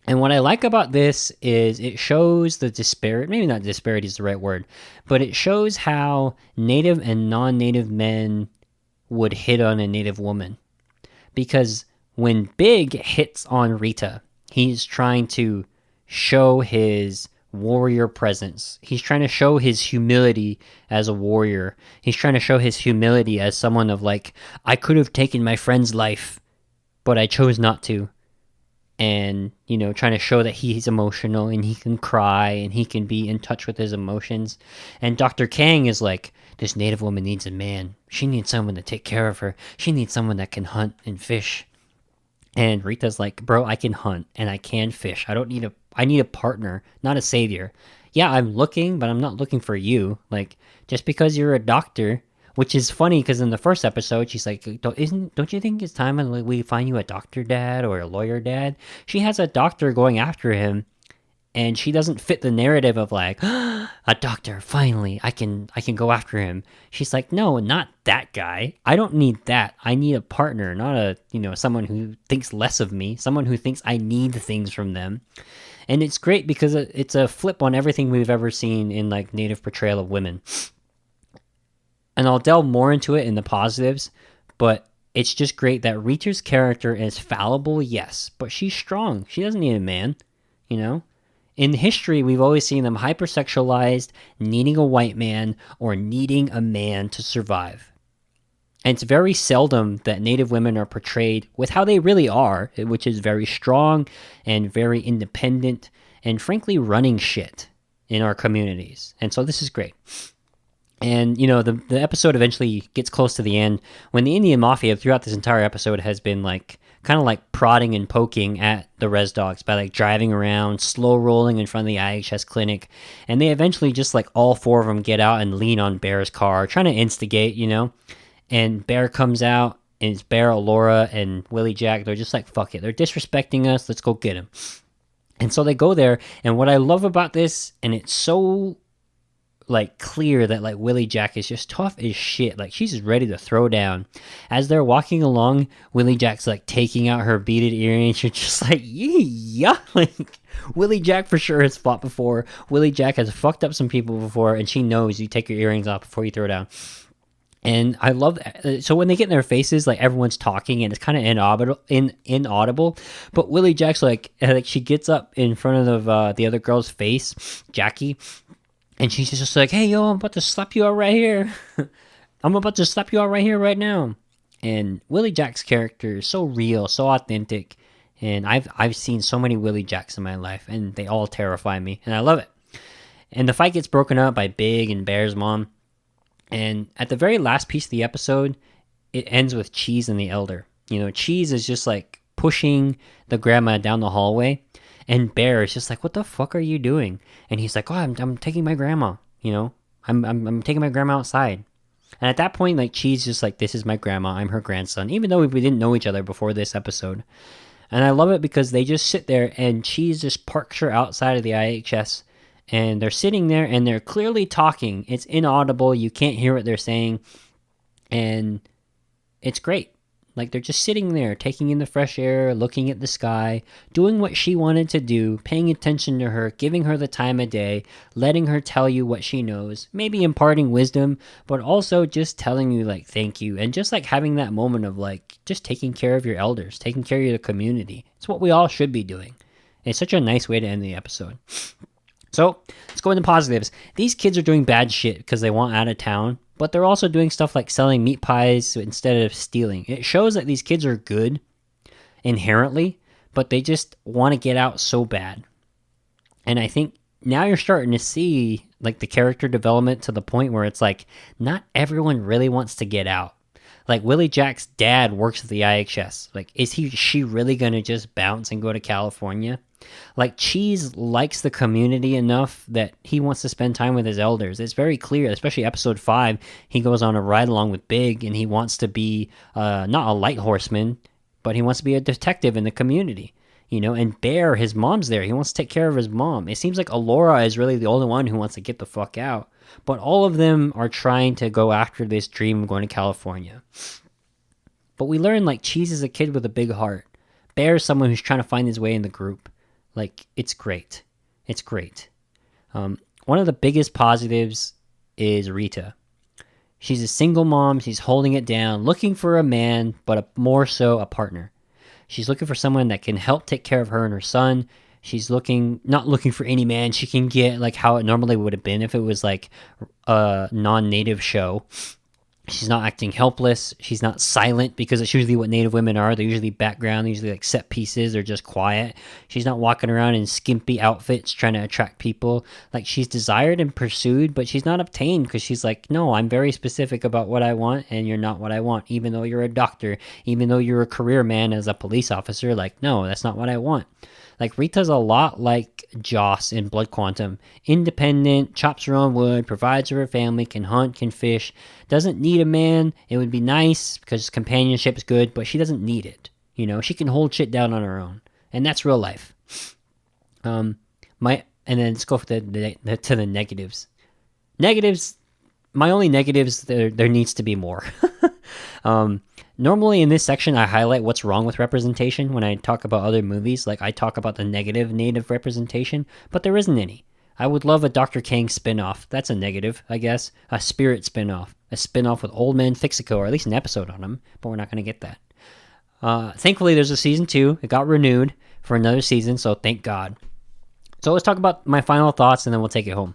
And what I like about this is it shows the disparity, maybe not disparity is the right word, but it shows how native and non-native men would hit on a native woman. Because when Big hits on Rita, he's trying to show his warrior presence. He's trying to show his humility as a warrior. He's trying to show his humility as someone of like, I could have taken my friend's life, but I chose not to. And, you know, trying to show that he's emotional and he can cry and he can be in touch with his emotions. And Dr. Kang is like, this native woman needs a man. She needs someone to take care of her. She needs someone that can hunt and fish. And Rita's like, bro, I can hunt and I can fish. I need a partner, not a savior. yeah, I'm looking, but I'm not looking for you. Like, just because you're a doctor, which is funny because in the first episode, she's like, don't you think it's time when we find you a doctor dad or a lawyer dad? She has a doctor going after him, and she doesn't fit the narrative of like, a doctor, finally I can go after him. She's like, no, not that guy. I don't need that. I need a partner, not a, someone who thinks less of me, someone who thinks I need things from them. And it's great because it's a flip on everything we've ever seen in like Native portrayal of women. And I'll delve more into it in the positives, but it's just great that Rita's character is fallible, yes, but she's strong. She doesn't need a man, In history, we've always seen them hypersexualized, needing a white man, or needing a man to survive. And it's very seldom that Native women are portrayed with how they really are, which is very strong and very independent and frankly running shit in our communities. And so this is great. And, the episode eventually gets close to the end when the Indian Mafia throughout this entire episode has been like, kind of like prodding and poking at the Res Dogs by like driving around, slow rolling in front of the IHS clinic. And they eventually just like all four of them get out and lean on Bear's car, trying to instigate, And Bear comes out, and it's Bear, Alora, and Willie Jack. They're just like, fuck it. They're disrespecting us. Let's go get him. And so they go there. And what I love about this, and it's so like clear that like Willie Jack is just tough as shit. Like she's just ready to throw down. As they're walking along, Willie Jack's like taking out her beaded earrings. You're just like, yeah. Like Willie Jack for sure has fought before. Willie Jack has fucked up some people before, and she knows you take your earrings off before you throw down. And I love that. So when they get in their faces, like everyone's talking and it's kind of inaudible. But Willie Jack's like she gets up in front of the other girl's face, Jackie, and she's just like, hey, yo, I'm about to slap you out right here. I'm about to slap you out right here, right now. And Willie Jack's character is so real, so authentic. And I've seen so many Willie Jacks in my life, and they all terrify me. And I love it. And the fight gets broken up by Big and Bear's mom. And at the very last piece of the episode, it ends with Cheese and the Elder. Cheese is just like pushing the grandma down the hallway. And Bear is just like, what the fuck are you doing? And he's like, oh, I'm taking my grandma, I'm taking my grandma outside. And at that point, like, Cheese just like, this is my grandma, I'm her grandson, even though we didn't know each other before this episode. And I love it because they just sit there and Cheese just parks her outside of the IHS. And they're sitting there and they're clearly talking. It's inaudible. You can't hear what they're saying. And it's great. Like, they're just sitting there, taking in the fresh air, looking at the sky, doing what she wanted to do, paying attention to her, giving her the time of day, letting her tell you what she knows, maybe imparting wisdom, but also just telling you, like, thank you. And just, like, having that moment of, like, just taking care of your elders, taking care of your community. It's what we all should be doing. It's such a nice way to end the episode. So, let's go into positives. These kids are doing bad shit because they want out of town, but they're also doing stuff like selling meat pies instead of stealing. It shows that these kids are good inherently, but they just want to get out so bad. And I think now you're starting to see like the character development to the point where it's like, not everyone really wants to get out. Like, Willie Jack's dad works at the IHS. Like, she really going to just bounce and go to California? Like, Cheese likes the community enough that he wants to spend time with his elders. It's very clear, especially episode 5, he goes on a ride along with Big, and he wants to be not a light horseman, but he wants to be a detective in the community. And Bear, his mom's there. He wants to take care of his mom. It seems like Alora is really the only one who wants to get the fuck out. But all of them are trying to go after this dream of going to California. But we learn, like, Cheese is a kid with a big heart. Bear is someone who's trying to find his way in the group. Like, it's great. It's great. One of the biggest positives is Rita. She's a single mom. She's holding it down, looking for a man, but more so a partner. She's looking for someone that can help take care of her and her son. She's not looking for any man she can get, like how it normally would have been if it was like a non-native show. She's not acting helpless. She's not silent, because it's usually what Native women are. They're usually background. They're usually like set pieces. They're just quiet. She's not walking around in skimpy outfits trying to attract people. Like, she's desired and pursued, but she's not obtained, because she's like, no, I'm very specific about what I want, and you're not what I want. Even though you're a doctor, even though you're a career man as a police officer, like, no, that's not what I want. Like, Rita's a lot like Joss in Blood Quantum. Independent, chops her own wood, provides for her family, can hunt, can fish, doesn't need a man. It would be nice because companionship's good, but she doesn't need it. You know, she can hold shit down on her own. And that's real life. And then let's go to the negatives. Negatives, my only negatives, there needs to be more. Normally in this section, I highlight what's wrong with representation when I talk about other movies. Like, I talk about the negative native representation, but there isn't any. I would love a Dr. Kang spin-off. That's a negative, I guess. A Spirit spin-off. A spin-off with Old Man Fixico, or at least an episode on him, but we're not going to get that. Thankfully, there's a season 2. It got renewed for another season, so thank God. So let's talk about my final thoughts, and then we'll take it home.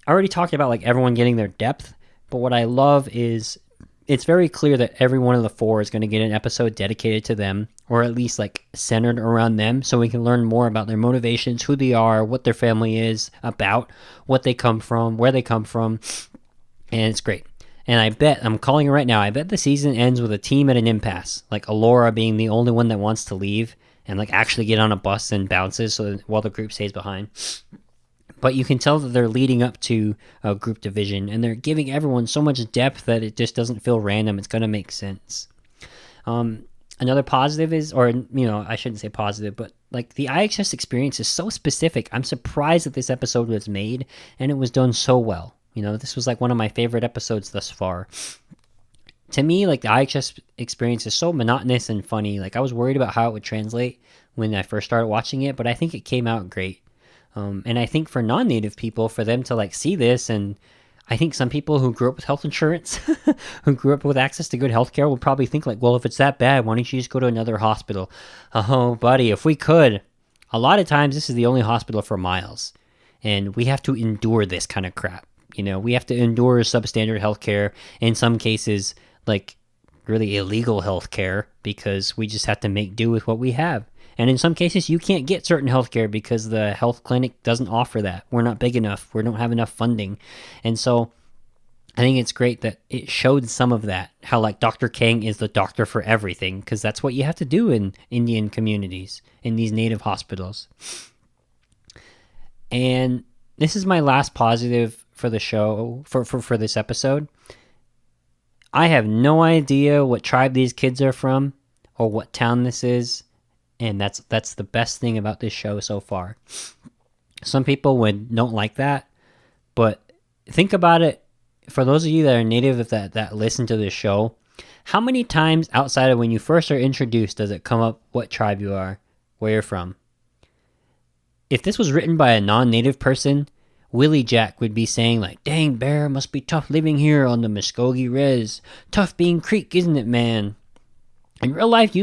I already talked about, like, everyone getting their depth, but what I love is it's very clear that every one of the 4 is going to get an episode dedicated to them, or at least, like, centered around them, so we can learn more about their motivations, who they are, what their family is about, what they come from, where they come from, and it's great. And I bet, I'm calling it right now, I bet the season ends with a team at an impasse, like Alora being the only one that wants to leave, and, like, actually get on a bus and bounces while the group stays behind. But you can tell that they're leading up to a group division, and they're giving everyone so much depth that it just doesn't feel random. It's going to make sense. Another positive is, or, you know, I shouldn't say positive, but, like, the IHS experience is so specific. I'm surprised that this episode was made, and it was done so well. You know, this was, like, one of my favorite episodes thus far. To me, like, the IHS experience is so monotonous and funny. Like, I was worried about how it would translate when I first started watching it, but I think it came out great. And I think for non-native people, for them to, like, see this, and I think some people who grew up with health insurance, who grew up with access to good healthcare, will probably think, like, well, if it's that bad, why don't you just go to another hospital? Oh, buddy, if we could. A lot of times, this is the only hospital for miles, and we have to endure this kind of crap. You know, we have to endure substandard healthcare, in some cases, like, really illegal healthcare, because we just have to make do with what we have. And in some cases, you can't get certain healthcare because the health clinic doesn't offer that. We're not big enough. We don't have enough funding. And so I think it's great that it showed some of that, how, like, Dr. Kang is the doctor for everything, because that's what you have to do in Indian communities, in these native hospitals. And this is my last positive for the show, for this episode. I have no idea what tribe these kids are from or what town this is. And that's the best thing about this show so far. Some people don't like that, but think about it. For those of you that are native that listen to this show, how many times outside of when you first are introduced does it come up what tribe you are, where you're from? If this was written by a non-native person, Willie Jack would be saying, like, "Dang, Bear, must be tough living here on the Muskogee Res. Tough being Creek, isn't it, man?" In real life,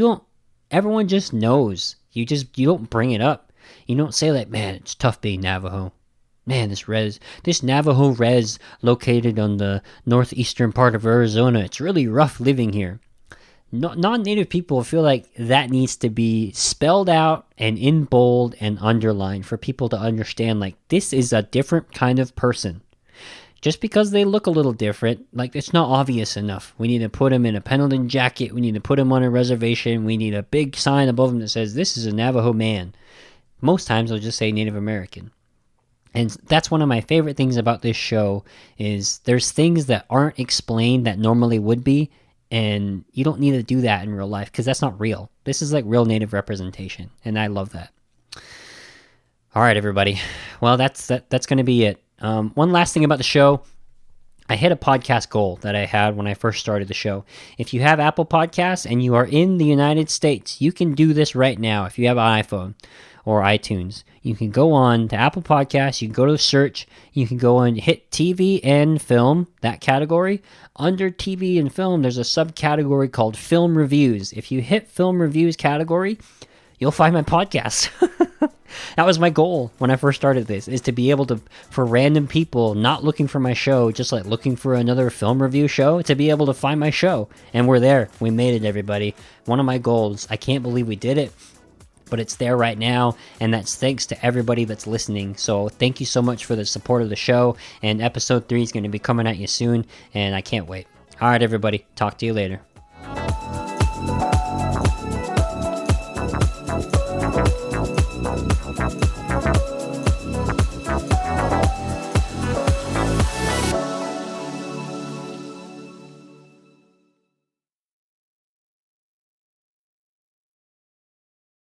everyone just knows. You don't bring it up. You don't say, like, "Man, it's tough being Navajo. Man, this Navajo res located on the northeastern part of Arizona, it's really rough living here." Non-native people feel like that needs to be spelled out and in bold and underlined for people to understand, like, this is a different kind of person. Just because they look a little different, like, it's not obvious enough. We need to put them in a Pendleton jacket. We need to put them on a reservation. We need a big sign above them that says, "This is a Navajo man." Most times they'll just say Native American. And that's one of my favorite things about this show, is there's things that aren't explained that normally would be, and you don't need to do that in real life because that's not real. This is, like, real Native representation, and I love that. All right, everybody. Well, that's going to be it. One last thing about the show. I hit a podcast goal that I had when I first started the show. If you have Apple Podcasts and you are in the United States, you can do this right now. If you have an iPhone or iTunes, you can go on to Apple Podcasts, you can go to search, you can go and hit TV and film, that category. Under TV and film, there's a subcategory called Film Reviews. If you hit Film Reviews category, you'll find my podcast. That was my goal when I first started this, is to be able to, for random people not looking for my show, just like looking for another film review show, to be able to find my show. And we're there. We made it, everybody. One of my goals. I can't believe we did it, but it's there right now, and that's thanks to everybody that's listening. So thank you so much for the support of the show, and episode 3 is going to be coming at you soon, and I can't wait. All right, everybody. Talk to you later.